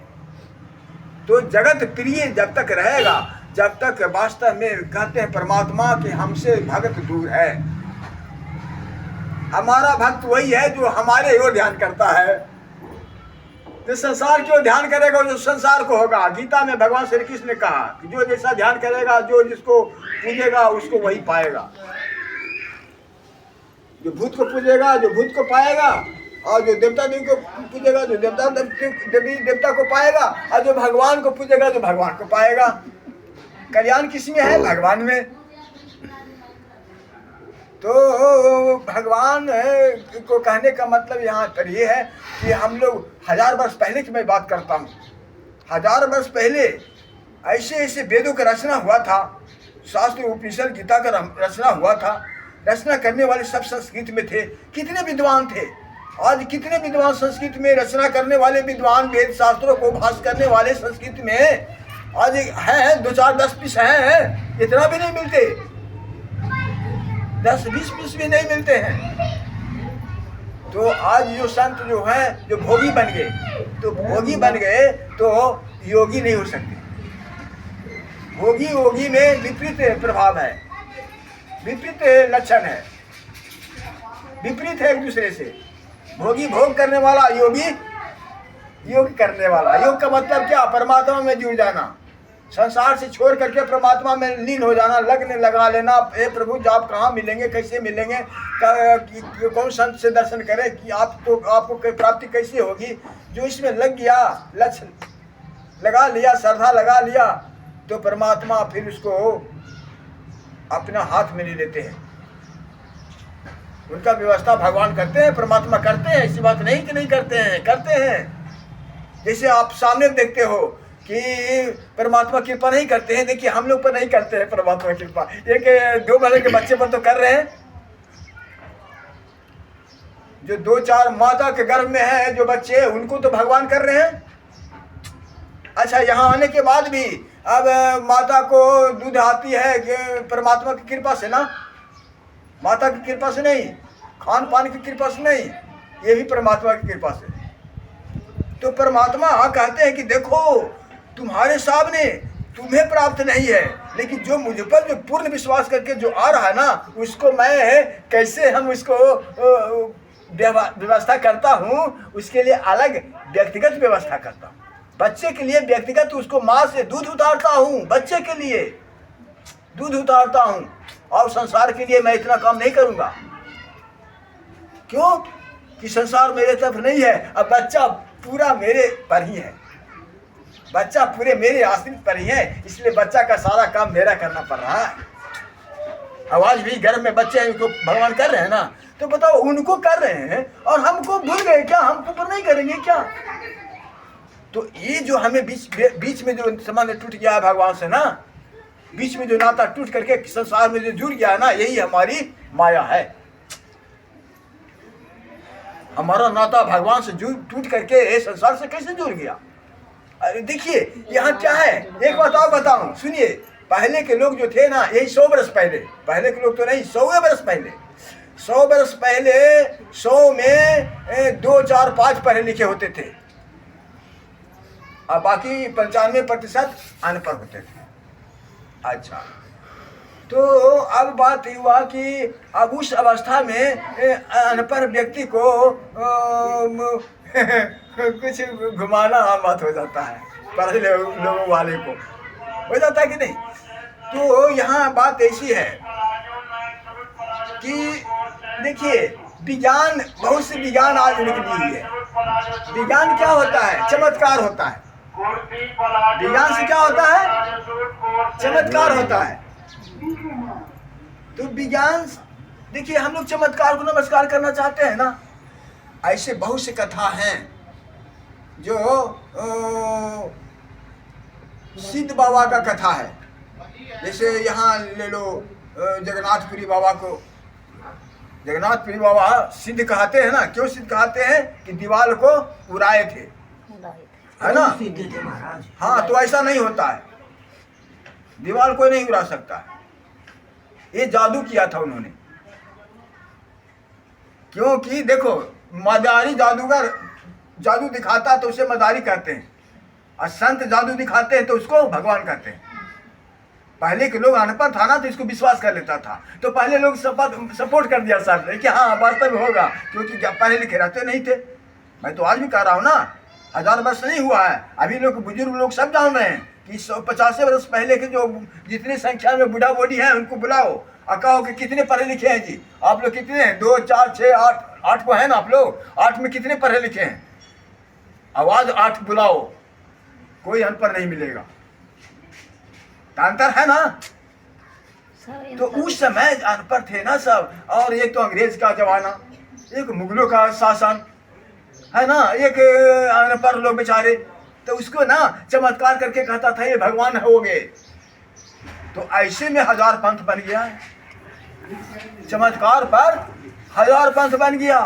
तो जगत प्रिय जब तक रहेगा, जब तक वास्तव में कहते हैं परमात्मा कि हमसे भक्त दूर है। हमारा भक्त वही है जो हमारे ओर ध्यान करता है। जो संसार की ओर ध्यान करेगा जो संसार को होगा। गीता में भगवान श्री कृष्ण ने कहा कि जो जैसा ध्यान करेगा, जो जिसको पूजेगा उसको वही पाएगा। जो भूत को पूजेगा जो भूत को पाएगा, और जो देवता देवी को पूजेगा जो देवता को पाएगा, और जो भगवान को पूजेगा जो भगवान को पाएगा। कल्याण किसमें है? भगवान में। तो भगवान को कहने का मतलब यहाँ पर ये है कि हम लोग 1000 वर्ष पहले की मैं बात करता हूँ। 1000 वर्ष पहले ऐसे ऐसे वेदों का रचना हुआ था, शास्त्र उपनिषद गीता का रचना हुआ था। रचना करने वाले सब संस्कृत में थे। कितने विद्वान थे, आज कितने विद्वान संस्कृत में रचना करने वाले विद्वान, वेद शास्त्रों को भाष करने वाले संस्कृत में आज हैं 2 4 10 पीस हैं, इतना भी नहीं मिलते, 10 20 पीस भी नहीं मिलते हैं। तो आज जो संत जो हैं जो भोगी बन गए, तो भोगी बन गए तो योगी नहीं हो सकते। भोगी योगी में विपरीत प्रभाव है, विपरीत लक्षण है, विपरीत है एक दूसरे से। भोगी भोग करने वाला, योगी योग करने वाला। योग का मतलब क्या? परमात्मा में जुड़ जाना, संसार से छोड़ करके परमात्मा में लीन हो जाना, लगने लगा लेना। हे प्रभु आप कहाँ मिलेंगे, कैसे मिलेंगे, कौन संत से दर्शन करें कि आपको प्राप्ति कैसे होगी। जो इसमें लग गया, लक्ष्य लगा लिया, श्रद्धा लगा लिया, तो परमात्मा फिर उसको अपना हाथ में ले लेते हैं। उनका व्यवस्था भगवान करते हैं, परमात्मा करते हैं। ऐसी बात नहीं कि नहीं करते हैं, करते हैं। जैसे आप सामने देखते हो कि परमात्मा कृपा नहीं करते हैं, देखिए हम लोग पर नहीं करते हैं परमात्मा कृपा। एक 2 महीने के बच्चे पर तो कर रहे हैं, जो 2 4 माता के गर्भ में है जो बच्चे, उनको तो भगवान कर रहे हैं। अच्छा, यहाँ आने के बाद भी अब माता को दूध आती है कि परमात्मा की कृपा से ना, माता की कृपा से नहीं, खान पान की कृपा से नहीं, ये भी परमात्मा की कृपा से। तो परमात्मा कहते हैं कि देखो तुम्हारे सामने तुम्हें प्राप्त नहीं है, लेकिन जो मुझ पर जो पूर्ण विश्वास करके जो आ रहा है ना, उसको मैं कैसे हम उसको व्यवस्था करता हूँ, उसके लिए अलग व्यक्तिगत व्यवस्था करता हूँ। बच्चे के लिए व्यक्तिगत उसको माँ से दूध उतारता हूँ, बच्चे के लिए दूध उतारता हूँ और संसार के लिए मैं इतना काम नहीं करूँगा। क्यों कि संसार मेरे तरफ नहीं है, अब बच्चा पूरा मेरे पर ही है, बच्चा पूरे मेरे आश्रित पर ही है, इसलिए बच्चा का सारा काम मेरा करना पड़ रहा है। आवाज भी घर में बच्चे उनको भगवान कर रहे हैं ना, तो बताओ उनको कर रहे हैं और हमको भूल गए क्या, हमको पर नहीं करेंगे क्या? तो ये जो हमें बीच में जो संबंध टूट गया है भगवान से ना, बीच में जो नाता टूट करके संसार में जो जुड़ गया है ना, यही हमारी माया है। हमारा नाता भगवान से टूट करके संसार से कैसे जुड़ गया? अरे देखिए यहाँ क्या है, एक बात और बताऊं, सुनिए। पहले के लोग जो थे ना, यही 100 बरस पहले, पहले के लोग तो नहीं, 100 बरस पहले, 100 बरस पहले 100 में 2, 4, 5 पढ़े लिखे होते थे और बाकी 95% अनपढ़ होते थे। अच्छा, तो अब बात हुआ कि अब उस अवस्था में अनपढ़ व्यक्ति को कुछ घुमाना आम बात हो जाता है, पढ़े लोगों वाले को हो जाता है कि नहीं? तो यहाँ बात ऐसी है कि देखिए विज्ञान, बहुत से विज्ञान आज निकली हुई है। विज्ञान क्या होता है? चमत्कार होता है। विज्ञान से क्या होता है? चमत्कार होता है। तो विज्ञान, देखिए हम लोग चमत्कार को नमस्कार करना चाहते हैं ना। ऐसे बहुत से कथा हैं जो सिद्ध बाबा का कथा है। जैसे यहाँ ले लो जगन्नाथपुरी बाबा को। जगन्नाथपुरी बाबा सिद्ध कहते हैं ना, क्यों सिद्ध कहते हैं? कि दीवार को उड़ाए थे, है ना? हाँ, तो ऐसा नहीं होता है, दीवार कोई नहीं उड़ा सकता। ये जादू किया था उन्होंने, क्योंकि देखो मदारी जादूगर जादू दिखाता तो उसे मदारी कहते हैं, और संत जादू दिखाते हैं तो उसको भगवान कहते हैं। पहले के लोग अनपढ़ था ना, तो इसको विश्वास कर लेता था, तो पहले लोग सपोर्ट कर दिया सर ने कि हाँ वास्तव में होगा, क्योंकि पढ़े लिखे रहते नहीं थे। मैं तो आज भी कह रहा हूँ ना, 1000 वर्ष नहीं हुआ है, अभी लोग बुजुर्ग लोग सब जान रहे हैं कि 150 वर्ष पहले के जो जितनी संख्या में बुढ़ा बूढ़ी हैं उनको बुलाओ और कहो कि कितने पढ़े लिखे हैं जी, आप लोग कितने हैं? 2, 4, 6, 8 को है ना आप लोग, 8 में कितने पढ़े लिखे हैं? आवाज 8 बुलाओ, कोई अनपढ़ नहीं मिलेगा। अंतर है ना? तो उस समय अनपढ़ थे ना सब, और एक तो अंग्रेज का जमाना, एक मुगलों का शासन है ना, एक अनपढ़ लोग बेचारे, तो उसको ना चमत्कार करके कहता था ये भगवान हो गए। तो ऐसे में 1000 पंथ बन गया, चमत्कार पर 1000 पंथ बन गया।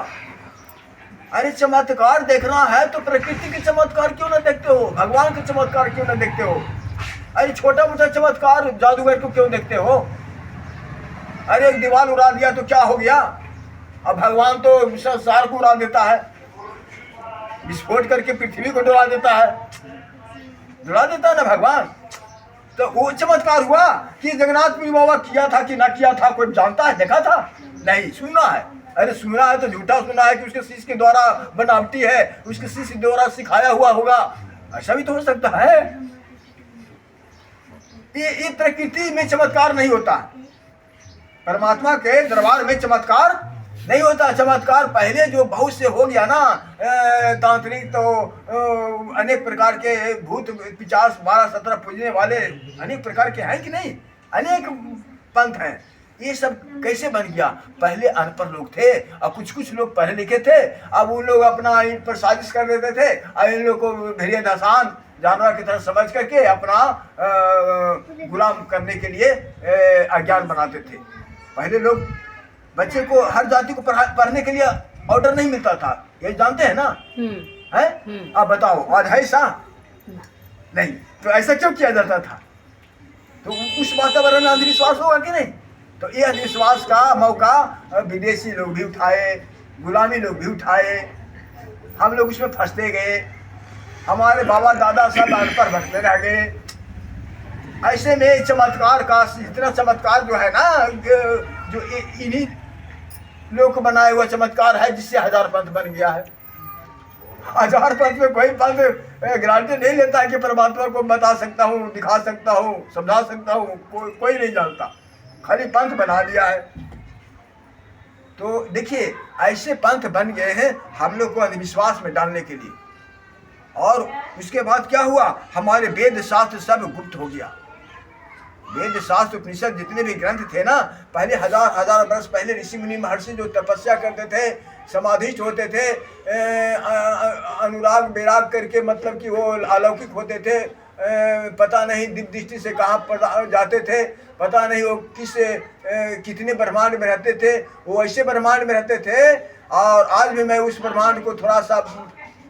अरे चमत्कार देखना है तो प्रकृति के चमत्कार क्यों ना देखते हो, भगवान के चमत्कार क्यों ना देखते हो? अरे छोटा मोटा चमत्कार जादूगर को क्यों देखते हो? अरे एक दीवार उड़ा दिया तो क्या हो गया? अब भगवान तो संसार को उड़ा देता है, विस्फोट करके पृथ्वी को डुबा देता है, डुबा देता है ना भगवान। तो वो चमत्कार हुआ कि जगन्नाथपुरी बाबा किया था कि ना किया था, कोई जानता है? देखा था? नहीं, सुनना है। अरे सुना है तो झूठा सुना है कि उसके शिष्य के द्वारा बनावटी है, उसके शिष्य द्वारा सिखाया हुआ होगा, ऐसा भी तो हो सकता है। ये प्रकृति में चमत्कार नहीं होता, परमात्मा के दरबार में चमत्कार नहीं होता। चमत्कार पहले जो बहुत से हो गया ना, तांत्रिक तो अनेक प्रकार के भूत पिशाच 12-17 पूजने वाले अनेक प्रकार के हैं कि नहीं, अनेक पंथ हैं। ये सब कैसे बन गया? पहले अनपढ़ लोग थे और कुछ लोग पढ़े लिखे थे, अब उन लोग अपना इन पर साजिश कर देते थे और इन लोग को भेड़िया दासान जानवर की तरह समझ करके अपना गुलाम करने के लिए अज्ञान बनाते थे। पहले लोग बच्चे को हर जाति को पढ़ने के लिए ऑर्डर नहीं मिलता था, ये जानते हैं ना? है? आप बताओ आज है ऐसा? नहीं, तो ऐसा क्यों किया जाता था? तो उस वातावरण में अंधविश्वास होगा कि नहीं? तो ये अंधविश्वास का मौका विदेशी लोग भी उठाए, गुलामी लोग भी उठाए, हम लोग उसमें फंसते गए, हमारे बाबा दादा सब अनपढ़ भटकते रह गए। ऐसे में चमत्कार का इतना चमत्कार जो है ना, जो इन्हीं लोग को बनाया हुआ चमत्कार है, जिससे 1000 पंथ बन गया है। 1000 पंथ में कोई पंथ गारंटी नहीं लेता है कि परमात्मा को बता सकता हूँ, दिखा सकता हूँ, समझा सकता हूँ। कोई नहीं जानता, खाली पंथ बना दिया है। तो देखिए ऐसे पंथ बन गए हैं हम लोग को अंधविश्वास में डालने के लिए। और उसके बाद क्या हुआ, हमारे वेद शास्त्र सब गुप्त हो गया। वेद शास्त्र उपनिषद जितने भी ग्रंथ थे ना, पहले हजार वर्ष पहले ऋषि मुनि महर्षि जो तपस्या करते थे, समाधिष्ठ होते थे, अनुराग वैराग करके, मतलब कि वो अलौकिक होते थे, पता नहीं दिव्य दृष्टि से कहाँ पर जाते थे, पता नहीं वो कितने ब्रह्मांड में रहते थे, वो ऐसे ब्रह्मांड में रहते थे। और आज भी मैं उस ब्रह्मांड को थोड़ा सा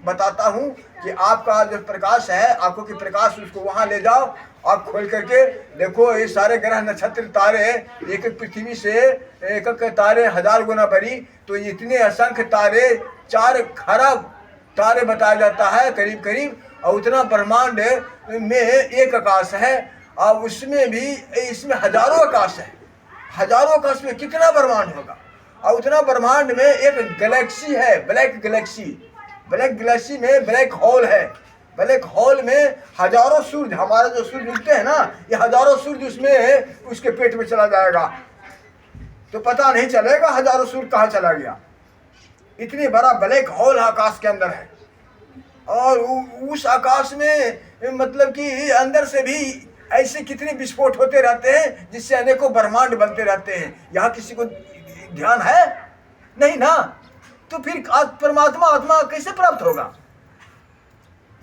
बताता हूँ कि आपका जो प्रकाश है, आंखों की प्रकाश, उसको वहाँ ले जाओ, आप खोल करके देखो, ये सारे ग्रह नक्षत्र तारे, एक एक पृथ्वी से एक एक तारे 1000 गुना बड़ी, तो इतने असंख्य तारे, 4 खरब तारे बताया जाता है करीब करीब। और उतना ब्रह्मांड में एक आकाश है, और उसमें भी इसमें हजारों आकाश है। हजारों आकाश में कितना ब्रह्मांड होगा। और उतना ब्रह्मांड में एक गैलेक्सी है, ब्लैक गैलेक्सी। ब्लैक गैलेक्सी में ब्लैक होल है। ब्लैक होल में हजारों सूर्य, हमारे जो सूर्य उगते हैं ना, ये हजारों सूर्य उसमें उसके पेट में चला जाएगा, तो पता नहीं चलेगा हजारों सूर्य कहाँ चला गया। इतनी बड़ा ब्लैक होल आकाश के अंदर है। और उस आकाश में मतलब कि अंदर से भी ऐसे कितने विस्फोट होते रहते हैं, जिससे अनेकों ब्रह्मांड बनते रहते हैं। यहाँ किसी को ध्यान है नहीं ना, तो फिर परमात्मा आत्मा कैसे प्राप्त होगा,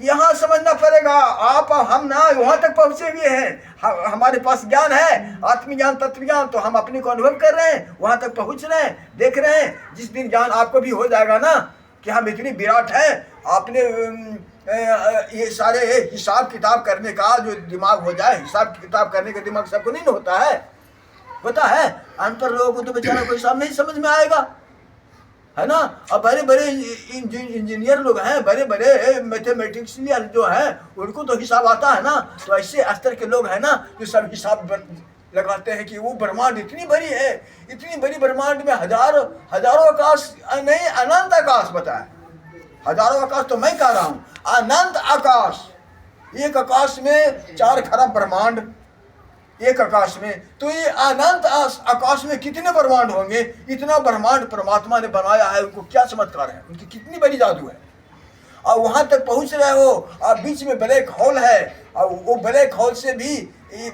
यहाँ समझना पड़ेगा। आप हम ना वहां तक पहुंचे हुए हैं, हमारे पास ज्ञान है, आत्मज्ञान तत्व ज्ञान, तो हम अपने को अनुभव कर रहे हैं, वहां तक पहुंच रहे हैं, देख रहे हैं। जिस दिन ज्ञान आपको भी हो जाएगा ना कि हम इतनी विराट है, आपने ये सारे हिसाब किताब करने का जो दिमाग हो जाए, हिसाब किताब करने का दिमाग सबको नहीं होता है, होता है। अनपढ़ लोगों को तो बेचारा कोई हिसाब नहीं समझ में आएगा, है ना। और बड़े बड़े इंजीनियर लोग हैं, बड़े बड़े मैथमेटिशियन जो हैं, उनको तो हिसाब आता है ना। तो ऐसे स्तर के लोग हैं ना जो सब हिसाब लगाते हैं कि वो ब्रह्मांड इतनी बड़ी है, इतनी बड़ी ब्रह्मांड में हजारों आकाश नहीं, अनंत आकाश बताए। हजारों आकाश तो मैं कह रहा हूँ, अनंत आकाश। एक आकाश में 4 खरब ब्रह्मांड, एक आकाश में। तो ये अनंत आकाश में कितने ब्रह्मांड होंगे। इतना ब्रह्मांड परमात्मा ने बनाया है, उनको क्या चमत्कार है, उनकी कितनी बड़ी जादू है। और वहां तक पहुंच रहे हो, और बीच में ब्लैक होल है, और वो ब्लैक होल से भी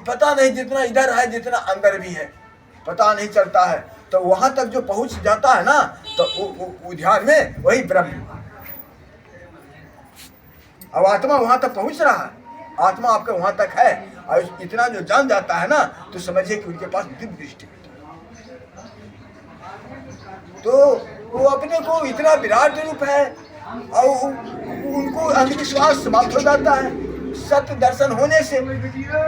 पता नहीं जितना इधर है जितना अंदर भी है, पता नहीं चलता है। तो वहां तक जो पहुंच जाता है ना, तो वो ध्यान में वही ब्रह्म। अब आत्मा वहां तक पहुंच रहा है, आत्मा आपके वहां तक है। और इतना जो जान जाता है ना, तो समझिए कि उनके पास दिव्य दृष्टि है। तो वो अपने को इतना विराट रूप है, और उनको अंधविश्वास समाप्त हो जाता है। सत्य दर्शन होने से,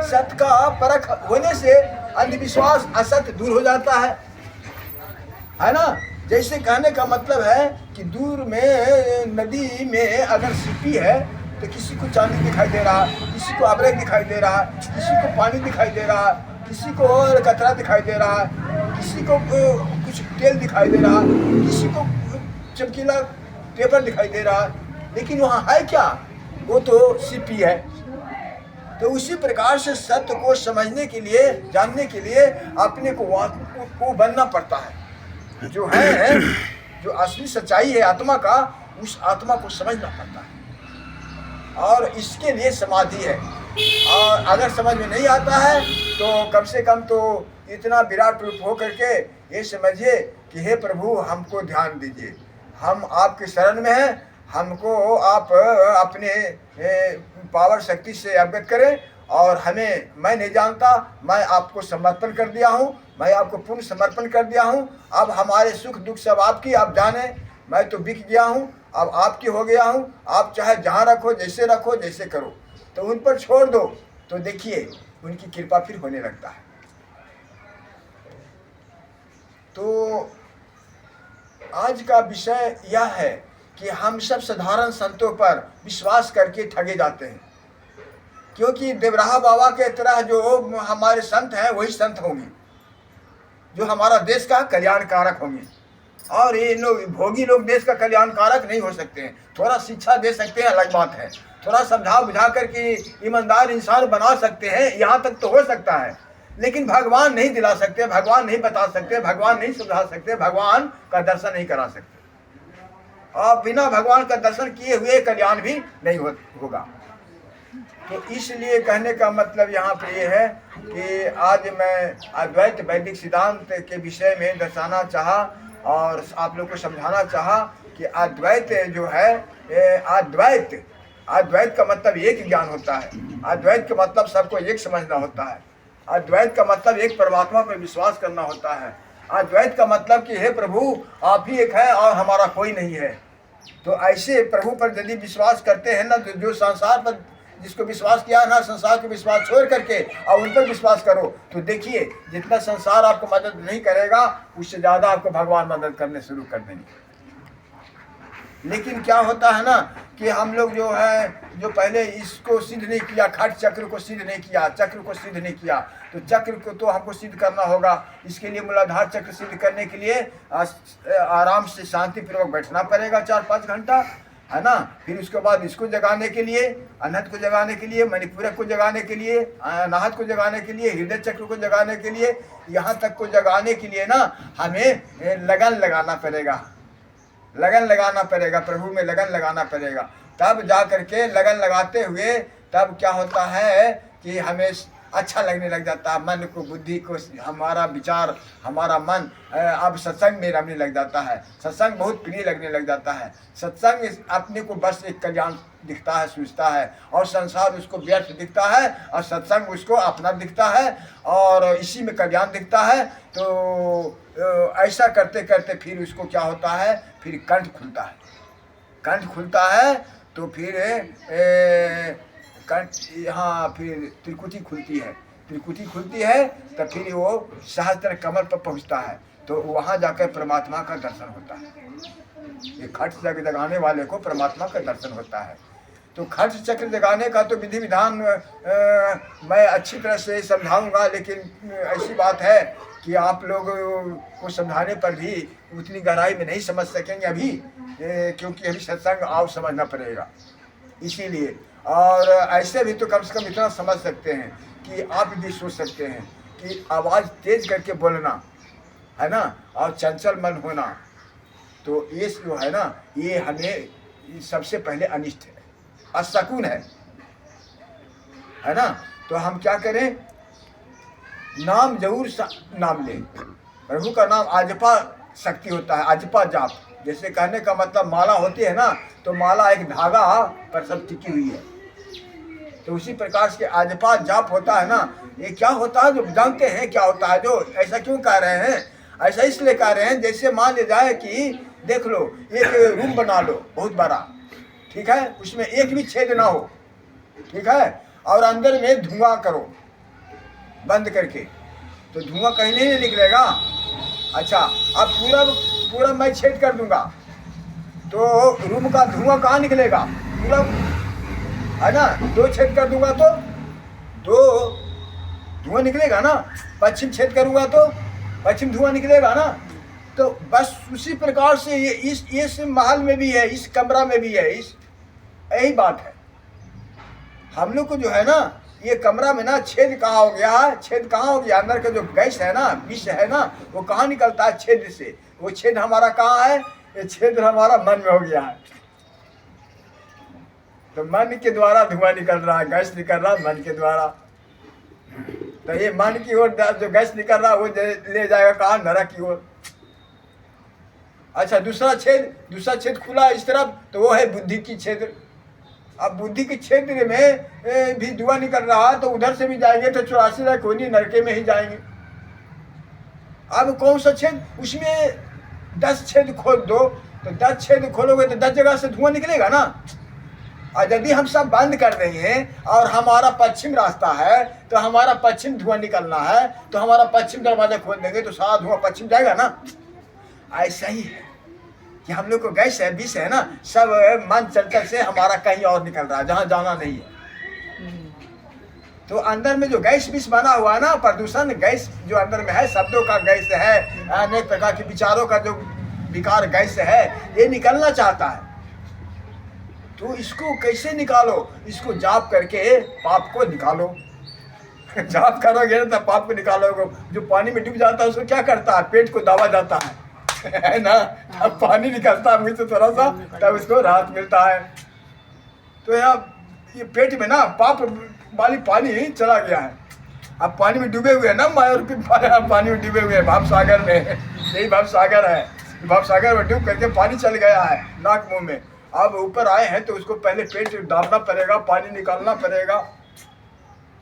सत्य का परख होने से अंधविश्वास असत्य दूर हो जाता है ना। जैसे कहने का मतलब है कि दूर में नदी में अगर सीपी है, तो किसी को चांदी दिखाई दे रहा है, किसी को अबरक दिखाई दे रहा है, किसी को पानी दिखाई दे रहा है, किसी को और कचरा दिखाई दे रहा है, किसी को कुछ तेल दिखाई दे रहा है, किसी को चमकीला पेपर दिखाई दे रहा है। लेकिन वहाँ है क्या, वो तो सीपी है। तो उसी प्रकार से सत्य को समझने के लिए, जानने के लिए अपने को बनना पड़ता है। जो है, जो असली सच्चाई है आत्मा का, उस आत्मा को समझना पड़ता है। और इसके लिए समाधि है। और अगर समझ में नहीं आता है, तो कम से कम तो इतना विराट रूप हो करके ये समझिए कि हे प्रभु, हमको ध्यान दीजिए, हम आपके शरण में हैं, हमको आप अपने पावर शक्ति से अवगत करें। और हमें, मैं नहीं जानता, मैं आपको समर्पण कर दिया हूँ, मैं आपको पूर्ण समर्पण कर दिया हूँ। अब हमारे सुख दुख सब आपकी, आप जाने, मैं तो बिक गया हूँ, अब आपकी हो गया हूँ। आप चाहे जहाँ रखो, जैसे करो, तो उन पर छोड़ दो। तो देखिए उनकी कृपा फिर होने लगता है। तो आज का विषय यह है कि हम सब साधारण संतों पर विश्वास करके ठगे जाते हैं, क्योंकि देवराहा बाबा के तरह जो हमारे संत हैं, वही संत होंगे जो हमारा देश का कल्याण कारक होंगे। और ये लोग भोगी लोग देश का कल्याणकारक नहीं हो सकते हैं। थोड़ा शिक्षा दे सकते हैं, अलग बात है, थोड़ा समझा बुझा करके ईमानदार इंसान बना सकते हैं, यहाँ तक तो हो सकता है, लेकिन भगवान नहीं दिला सकते, भगवान नहीं बता सकते, भगवान नहीं सुझा सकते, भगवान का दर्शन नहीं करा सकते, और बिना भगवान का दर्शन किए हुए कल्याण भी नहीं होगा। तो इसलिए कहने का मतलब यहाँ पे ये है कि आज मैं अद्वैत वैदिक सिद्धांत के विषय में दर्शाना चाहा और आप लोग को समझाना चाहा कि अद्वैत जो है, अद्वैत का मतलब एक ज्ञान होता है, अद्वैत का मतलब सबको एक समझना होता है, अद्वैत का मतलब एक परमात्मा पर विश्वास करना होता है, अद्वैत का मतलब कि हे प्रभु आप ही एक है और हमारा कोई नहीं है। तो ऐसे प्रभु पर यदि विश्वास करते हैं ना, तो जो संसार पर जिसको विश्वास किया ना, संसार को विश्वास छोड़ करके और उन पर विश्वास करो, तो देखिए जितना संसार आपको मदद नहीं करेगा उससे ज़्यादा आपको भगवान मदद करने शुरू कर देंगे। लेकिन क्या होता है ना कि हम लोग जो है, जो पहले इसको सिद्ध नहीं किया, खट चक्र को सिद्ध नहीं किया, चक्र को सिद्ध नहीं किया, तो चक्र को तो हमको सिद्ध करना होगा। इसके लिए मूलाधार चक्र सिद्ध करने के लिए आराम से शांतिपूर्वक बैठना पड़ेगा 4-5 घंटा, है ना। फिर उसके बाद इसको जगाने के लिए, अनहत को जगाने के लिए, मणिपूरक को जगाने के लिए, अनाहत को जगाने के लिए, हृदय चक्र को जगाने के लिए, यहाँ तक को जगाने के लिए ना हमें लगन लगाना पड़ेगा, लगन लगाना पड़ेगा, प्रभु में लगन लगाना पड़ेगा। तब जा करके लगन लगाते हुए तब क्या होता है कि हमें अच्छा लगने लग जाता है, मन को, बुद्धि को, हमारा विचार, हमारा मन अब सत्संग में रमने लग जाता है, सत्संग बहुत प्रिय लगने लग जाता है। सत्संग अपने को बस एक कल्याण दिखता है, सूझता है, और संसार उसको व्यर्थ दिखता है और सत्संग उसको अपना दिखता है और इसी में कल्याण दिखता है। तो ऐसा करते करते फिर उसको क्या होता है, फिर कंठ खुलता है, कंठ खुलता है तो फिर कंठ, हाँ, फिर त्रिकुटी खुलती है, त्रिकुटी खुलती है तो फिर वो सहस्त्र कमल पर पहुंचता है, तो वहाँ जाकर परमात्मा का दर्शन होता है। ये खट चक्र जगाने वाले को परमात्मा का दर्शन होता है। तो खट चक्र जगाने का तो विधि विधान मैं अच्छी तरह से समझाऊंगा, लेकिन ऐसी बात है कि आप लोग को समझाने पर भी उतनी गहराई में नहीं समझ सकेंगे अभी, क्योंकि अभी सत्संग आओ समझना पड़ेगा इसीलिए। और ऐसे भी तो कम से कम इतना समझ सकते हैं कि आप भी सोच सकते हैं कि आवाज़ तेज करके बोलना, है ना, और चंचल मन होना, तो ये जो है ना, ये हमें सबसे पहले अनिष्ट है, असकुन है ना। तो हम क्या करें, नाम जरूर नाम लें, प्रभु का नाम आजपा शक्ति होता है, आजपा जाप, जैसे कहने का मतलब माला होती है ना, तो माला एक धागा पर सब टिकी हुई है, तो उसी प्रकार से आजपा जाप होता है ना। ये क्या होता है, जो जानते हैं क्या होता है, जो ऐसा क्यों कह रहे हैं, ऐसा इसलिए कह रहे हैं जैसे मान ले जाए कि देख लो एक रूम बना लो बहुत बड़ा, ठीक है, उसमें एक भी छेद ना हो, ठीक है, और अंदर में धुआं करो बंद करके, तो धुआं कहीं नहीं निकलेगा। अच्छा, अब पूरा मैं छेद कर दूंगा तो रूम का धुआं कहाँ निकलेगा, पूरा, है ना। 2 छेद कर दूंगा तो 2 धुआं निकलेगा ना, पश्चिम छेद करूंगा तो पश्चिम धुआं निकलेगा ना। तो बस उसी प्रकार से ये इस महल में भी है, इस कमरा में भी है, इस यही बात है। हम लोग को जो है ना, ये कमरा में ना छेद कहाँ हो गया है, छेद कहाँ हो गया, अंदर का जो गैस है ना, विष है ना, वो कहाँ निकलता है, छेद से। वो छेद हमारा कहाँ है, ये छेद हमारा मन में हो गया है, तो मन के द्वारा धुआं निकल रहा है, गैस निकल रहा है मन के द्वारा। तो ये मन की ओर जो गैस निकल रहा है वो ले जाएगा कहाँ, नरक की ओर। अच्छा, दूसरा छेद खुला इस तरफ, तो वो है बुद्धि की क्षेत्र। अब बुद्धि के क्षेत्र में भी धुआं निकल रहा है, तो उधर से भी जाएंगे तो 84 लाख होनी नरके में ही जाएंगे। अब कौन सा छेद, उसमें 10 छेद खोल दो, तो 10 छेद खोलोगे तो 10 जगह से धुआं निकलेगा ना। और यदि हम सब बंद कर देंगे और हमारा पश्चिम रास्ता है, तो हमारा पश्चिम धुआं निकलना है, तो हमारा पश्चिम दरवाजा खोल देंगे तो सारा धुआं पश्चिम जाएगा ना। ऐसा ही है कि हम लोग को गैस है, विष है ना, सब मन चलकर से हमारा कहीं और निकल रहा है जहाँ जाना नहीं है। तो अंदर में जो गैस विष बना हुआ है ना, प्रदूषण गैस जो अंदर में है, शब्दों का गैस है, अनेक प्रकार के विचारों का जो विकार गैस है, ये निकलना चाहता है। तो इसको कैसे निकालो? इसको जाप करके पाप को निकालो। जाप करोगे ना तो पाप को निकालोगे। जो पानी में डूब जाता है उसको क्या करता है? पेट को दबा जाता है ना। अब पानी निकलता है मुझे तो थोड़ा सा, तब उसको राहत मिलता है। तो ये पेट में ना पाप वाली पानी चला गया है। अब पानी में डूबे हुए हैं ना, माया रूपी पानी में डूबे हुए हैं, भाव सागर में। यही भाव सागर है। भाव सागर में डूब करके पानी चल गया है नाक मुंह में। अब ऊपर आए हैं तो उसको पहले पेट दाबना पड़ेगा, पानी निकालना पड़ेगा,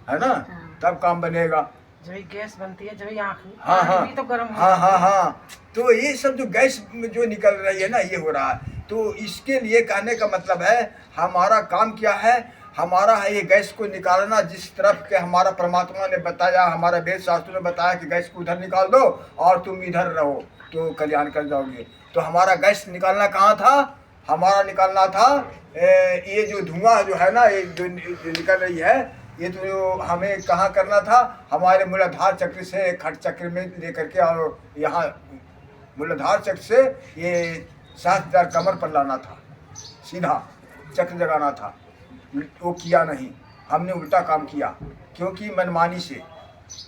है ना, तब काम बनेगा। जब गैस बनती है, जब आँख हाँ हाँ तो गर्म हाँ। तो ये सब जो गैस जो निकल रही है ना, ये हो रहा है। तो इसके लिए कहने का मतलब है हमारा काम क्या है? हमारा है ये गैस को निकालना। जिस तरफ के हमारा परमात्मा ने बताया, हमारा वेद शास्त्र ने बताया कि गैस को उधर निकाल दो और तुम इधर रहो तो कल्याण कर जाओगे। तो हमारा गैस निकालना कहाँ था? हमारा निकालना था ये जो धुआं जो है ना, ये जो निकल रही है, ये तो हमें कहाँ करना था? हमारे मूलाधार चक्र से खट चक्र में लेकर के, और यहाँ मूलाधार चक्र से ये सहस्त्रधार कमर पर लाना था, सीधा चक्र जगाना था। वो किया नहीं, हमने उल्टा काम किया, क्योंकि मनमानी से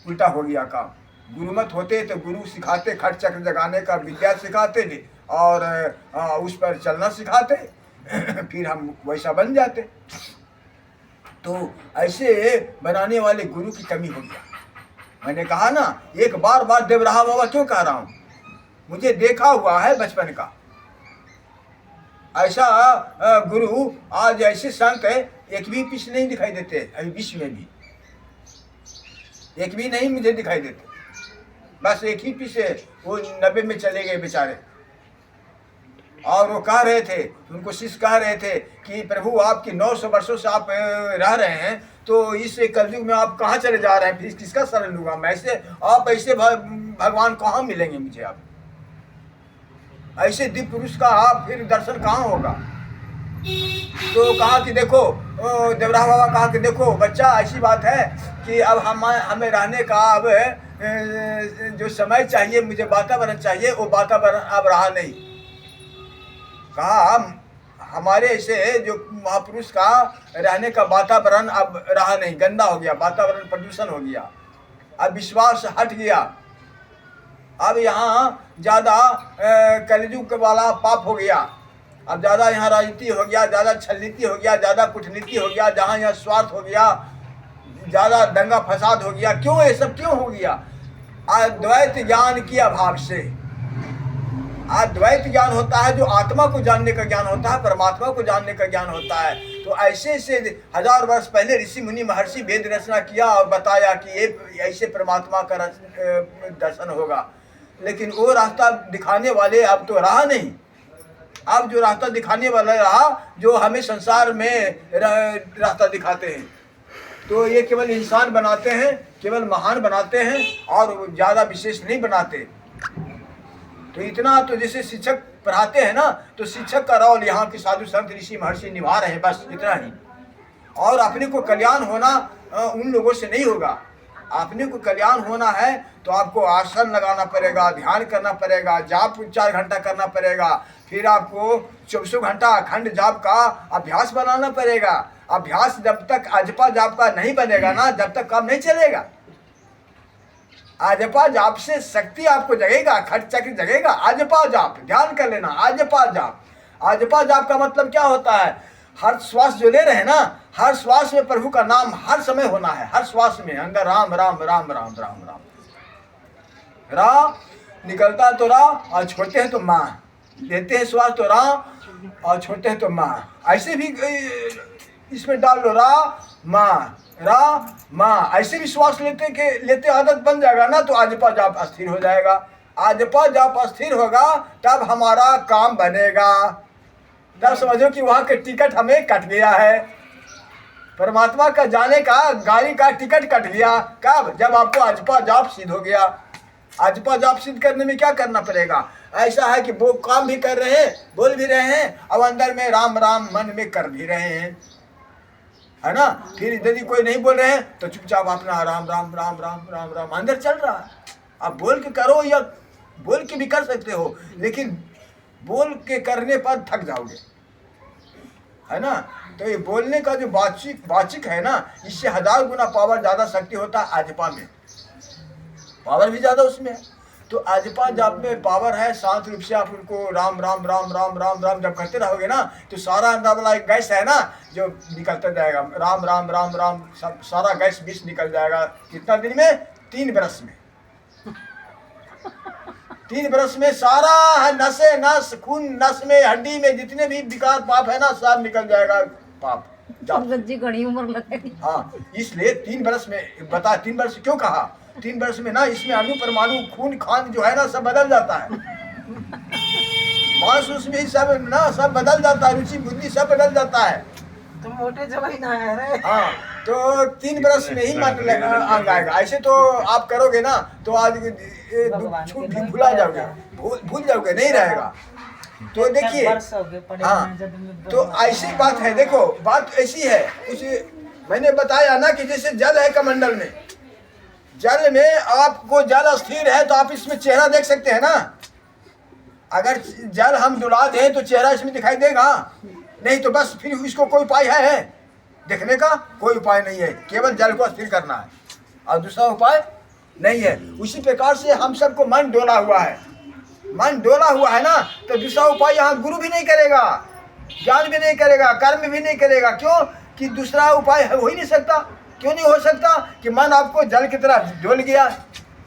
उल्टा हो गया काम। गुरुमत होते तो गुरु सिखाते, खट चक्र जगाने का विद्या सिखाते थे और उस पर चलना सिखाते, फिर हम वैसा बन जाते। तो ऐसे बनाने वाले गुरु की कमी हो गया। मैंने कहा ना, एक बार देवराहा बाबा क्यों कह रहा हूँ? मुझे देखा हुआ है बचपन का ऐसा गुरु। आज ऐसे संत एक भी पीछे नहीं दिखाई देते अभी विश्व में भी, एक भी नहीं मुझे दिखाई देते। बस एक ही पीछे, वो 90 में चले गए बेचारे। और वो कह रहे थे, उनको शिष्य कह रहे थे कि प्रभु आपकी 900 वर्षों से आप रह रहे हैं, तो इस कलयुग में आप कहाँ चले जा रहे हैं? फिर किसका शरण लूँगा मैं? ऐसे आप ऐसे भगवान कहाँ मिलेंगे मुझे? आप ऐसे दिव्य पुरुष का आप फिर दर्शन कहाँ होगा? तो कहा कि देखो, देवराहा बाबा कहा कि देखो बच्चा, ऐसी बात है कि अब हमें रहने का अब जो समय चाहिए, मुझे वातावरण चाहिए, वो वातावरण अब रहा नहीं। कहा हमारे ऐसे जो महापुरुष का रहने का वातावरण अब रहा नहीं, गंदा हो गया, वातावरण प्रदूषण हो गया, अब विश्वास हट गया। अब यहाँ ज़्यादा कलयुग वाला पाप हो गया। अब ज़्यादा यहाँ राजनीति हो गया, ज़्यादा छलनीति हो गया, ज़्यादा कूटनीति हो गया, जहाँ यहाँ स्वार्थ हो गया, ज़्यादा दंगा फसाद हो गया। क्यों ये सब क्यों हो गया? अद्वैत ज्ञान के अभाव से। अद्वैत ज्ञान होता है जो आत्मा को जानने का ज्ञान होता है, परमात्मा को जानने का ज्ञान होता है। तो ऐसे से 1000 वर्ष पहले ऋषि मुनि महर्षि वेद रचना किया और बताया कि ये ऐसे परमात्मा का दर्शन होगा। लेकिन वो रास्ता दिखाने वाले अब तो रहा नहीं। अब जो रास्ता दिखाने वाला रहा, जो हमें संसार में रास्ता दिखाते हैं, तो ये केवल इंसान बनाते हैं, केवल महान बनाते हैं और ज़्यादा विशेष नहीं बनाते। तो इतना तो जैसे शिक्षक पढ़ाते हैं ना, तो शिक्षक का रोल यहाँ के साधु संत ऋषि महर्षि निभा रहे हैं, बस इतना ही। और अपने को कल्याण होना उन लोगों से नहीं होगा। अपने को कल्याण होना है तो आपको आसन लगाना पड़ेगा, ध्यान करना पड़ेगा, जाप 4 घंटा करना पड़ेगा, फिर आपको 24 घंटा अखंड जाप का अभ्यास बनाना पड़ेगा। अभ्यास जब तक अजपा जाप का नहीं बनेगा ना, जब तक काम नहीं चलेगा। अजपा जाप से शक्ति आपको जगेगा, खट चक्र जगेगा। अजपा जाप ध्यान कर लेना, अजपा जाप। अजपा जाप का मतलब क्या होता है? हर श्वास जो ले रहे हैं ना, हर श्वास में प्रभु का नाम हर समय होना है। हर श्वास में अंदर राम राम राम राम राम राम, रा निकलता तो रा और छोड़ते हैं तो माँ, लेते हैं श्वास तो रा और छोड़ते हैं तो माँ। ऐसे भी इसमें डाल लो रा माँ, ऐसे भी श्वास लेते आदत बन जाएगा ना, तो आजपा जाप अस्थिर हो जाएगा। आजपा जाप अस्थिर होगा तब हमारा काम बनेगा। तब समझो कि वहाँ के टिकट हमें कट गया है, परमात्मा का जाने का गाड़ी का टिकट कट गया। कब? जब आपको अजपा जाप सिद्ध हो गया। अजपा जाप सिद्ध करने में क्या करना पड़ेगा? ऐसा है कि वो काम भी कर रहे हैं, बोल भी रहे हैं, और अंदर में राम राम मन में कर भी रहे हैं, है ना। फिर यदि कोई नहीं बोल रहे हैं तो चुपचाप अपना राम राम राम राम राम राम अंदर चल रहा है। आप बोल के करो या बोल के भी कर सकते हो, लेकिन बोल के करने पर थक जाओगे, है ना। तो ये बोलने का जो वाचिक है ना, इससे 1000 गुना पावर ज़्यादा शक्ति होता है आजपा में, पावर भी ज़्यादा उसमें है। तो आजपा जाप में पावर है, शांत रूप से आप उनको राम राम राम राम राम राम जब करते रहोगे ना, तो सारा अंदर वाला एक गैस है ना जो निकलता जाएगा, राम राम राम राम सब सारा गैस विष निकल जाएगा। कितना दिन में? 3 बरस में। 3 बरस में सारा नसे नस खून नस में हड्डी में जितने भी विकार पाप है ना, सब निकल जाएगा पाप। जी घनी उम्र लगेगी। हाँ, इसलिए 3 बरस में बता। 3 बरस क्यों कहा? 3 वर्ष में ना इसमें अणु परमाणु खून खान जो है ना सब बदल जाता है, मांस उसमें सब ना सब बदल जाता है, रुचि बुद्धि सब बदल जाता है। तुम मोटे जवाई ना है रे। हाँ, तो 3 वर्ष में ही मन आ जाएगा। ऐसे तो आप करोगे ना तो आज छूट भूला जाओगे, भूल जाओगे, नहीं रहेगा। तो देखिए, हाँ, तो ऐसी बात है। देखो बात ऐसी है, कुछ मैंने बताया ना कि जैसे जल है कमंडल में, जल में आपको जल स्थिर है तो आप इसमें चेहरा देख सकते हैं ना। अगर जल हम डुला दें तो चेहरा इसमें दिखाई देगा नहीं, तो बस फिर इसको कोई उपाय है देखने का? कोई उपाय नहीं है, केवल जल को स्थिर करना है और दूसरा उपाय नहीं है। उसी प्रकार से हम सबको मन डोला हुआ है, मन डोला हुआ है ना, तो दूसरा उपाय यहाँ गुरु भी नहीं करेगा, ज्ञान भी नहीं करेगा, कर्म भी नहीं करेगा। क्यों? कि दूसरा उपाय हो ही नहीं सकता। क्यों नहीं हो सकता? कि मन आपको जल की तरह डोल गया,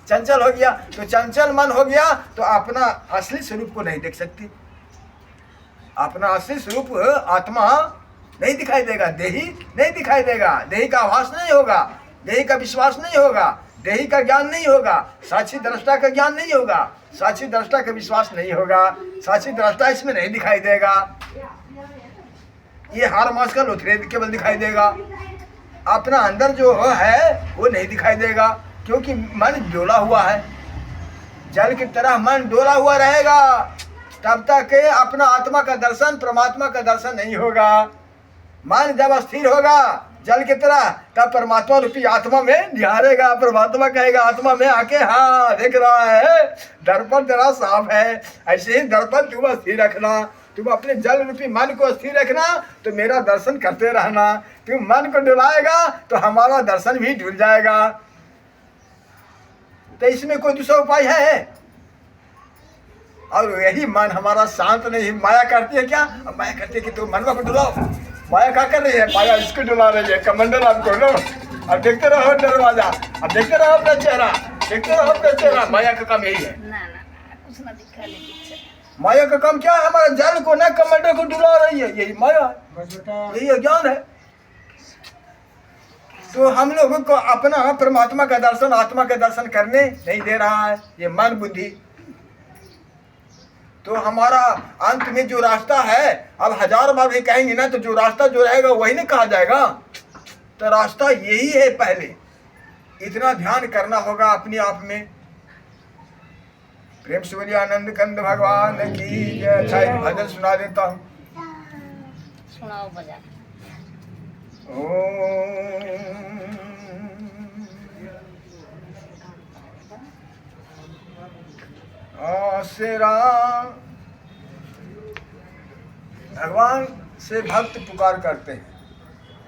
चंचल हो गया। तो चंचल मन हो गया तो अपना असली स्वरूप को नहीं देख सकती, अपना असली स्वरूप आत्मा नहीं दिखाई देगा, देही नहीं दिखाई देगा, देही का आभास नहीं होगा, देही का विश्वास नहीं होगा, देही का ज्ञान नहीं होगा, साक्षी दृष्टा का ज्ञान नहीं होगा, साक्षी दृष्टा का विश्वास नहीं होगा, साक्षी दृष्टा इसमें नहीं दिखाई देगा। ये हार मास का लोथरे केवल दिखाई देगा, अपना अंदर जो है वो नहीं दिखाई देगा, क्योंकि मन डोला हुआ है। जल की तरह मन डोला हुआ रहेगा तब तक अपना आत्मा का दर्शन, परमात्मा का दर्शन नहीं होगा। मन जब स्थिर होगा जल की तरह, तब परमात्मा रूपी आत्मा में निहारेगा। परमात्मा कहेगा आत्मा में आके, हाँ देख रहा है, दर्पण तेरा साफ है। ऐसे ही दर्पण तुम स्थिर रखना, तुम अपने जल रूपी मन को स्थिर रखना, तो मेरा दर्शन करते रहना। तुम मन को डुलाएगा तो हमारा दर्शन भी डुल जाएगा। तो इसमें कोई दूसरा उपाय है? और यही मन हमारा शांत नहीं, माया करती है क्या? माया करती है कि तुम मन को डुलाओ। माया क्या कर रही है? माया इसको डुला रही है, कमंडल आपको लो। अब देखते रहो दरवाजा, अब देखते रहो अपना चेहरा, देखते रहो अपना चेहरा। माया का काम यही है। कुछ ना दिखाने की इच्छा। माया का काम क्या है? हमारा जल को ना कमंडल को डुला रही है, यही माया है, यही अज्ञान है। तो हम लोगों को अपना परमात्मा का दर्शन, आत्मा का दर्शन करने नहीं दे रहा है ये मन बुद्धि। तो हमारा अंत में जो रास्ता है, अब 1000 बार भी कहेंगे ना, तो जो रास्ता जो रहेगा वही नहीं कहा जाएगा। तो रास्ता यही है, पहले इतना ध्यान करना होगा अपने आप में। प्रेम से बोलिए आनंद कंद भगवान की जय। अच्छा एक भजन सुना देता हूँ, सुनाओ बजा। आसरा भगवान से भक्त पुकार करते हैं,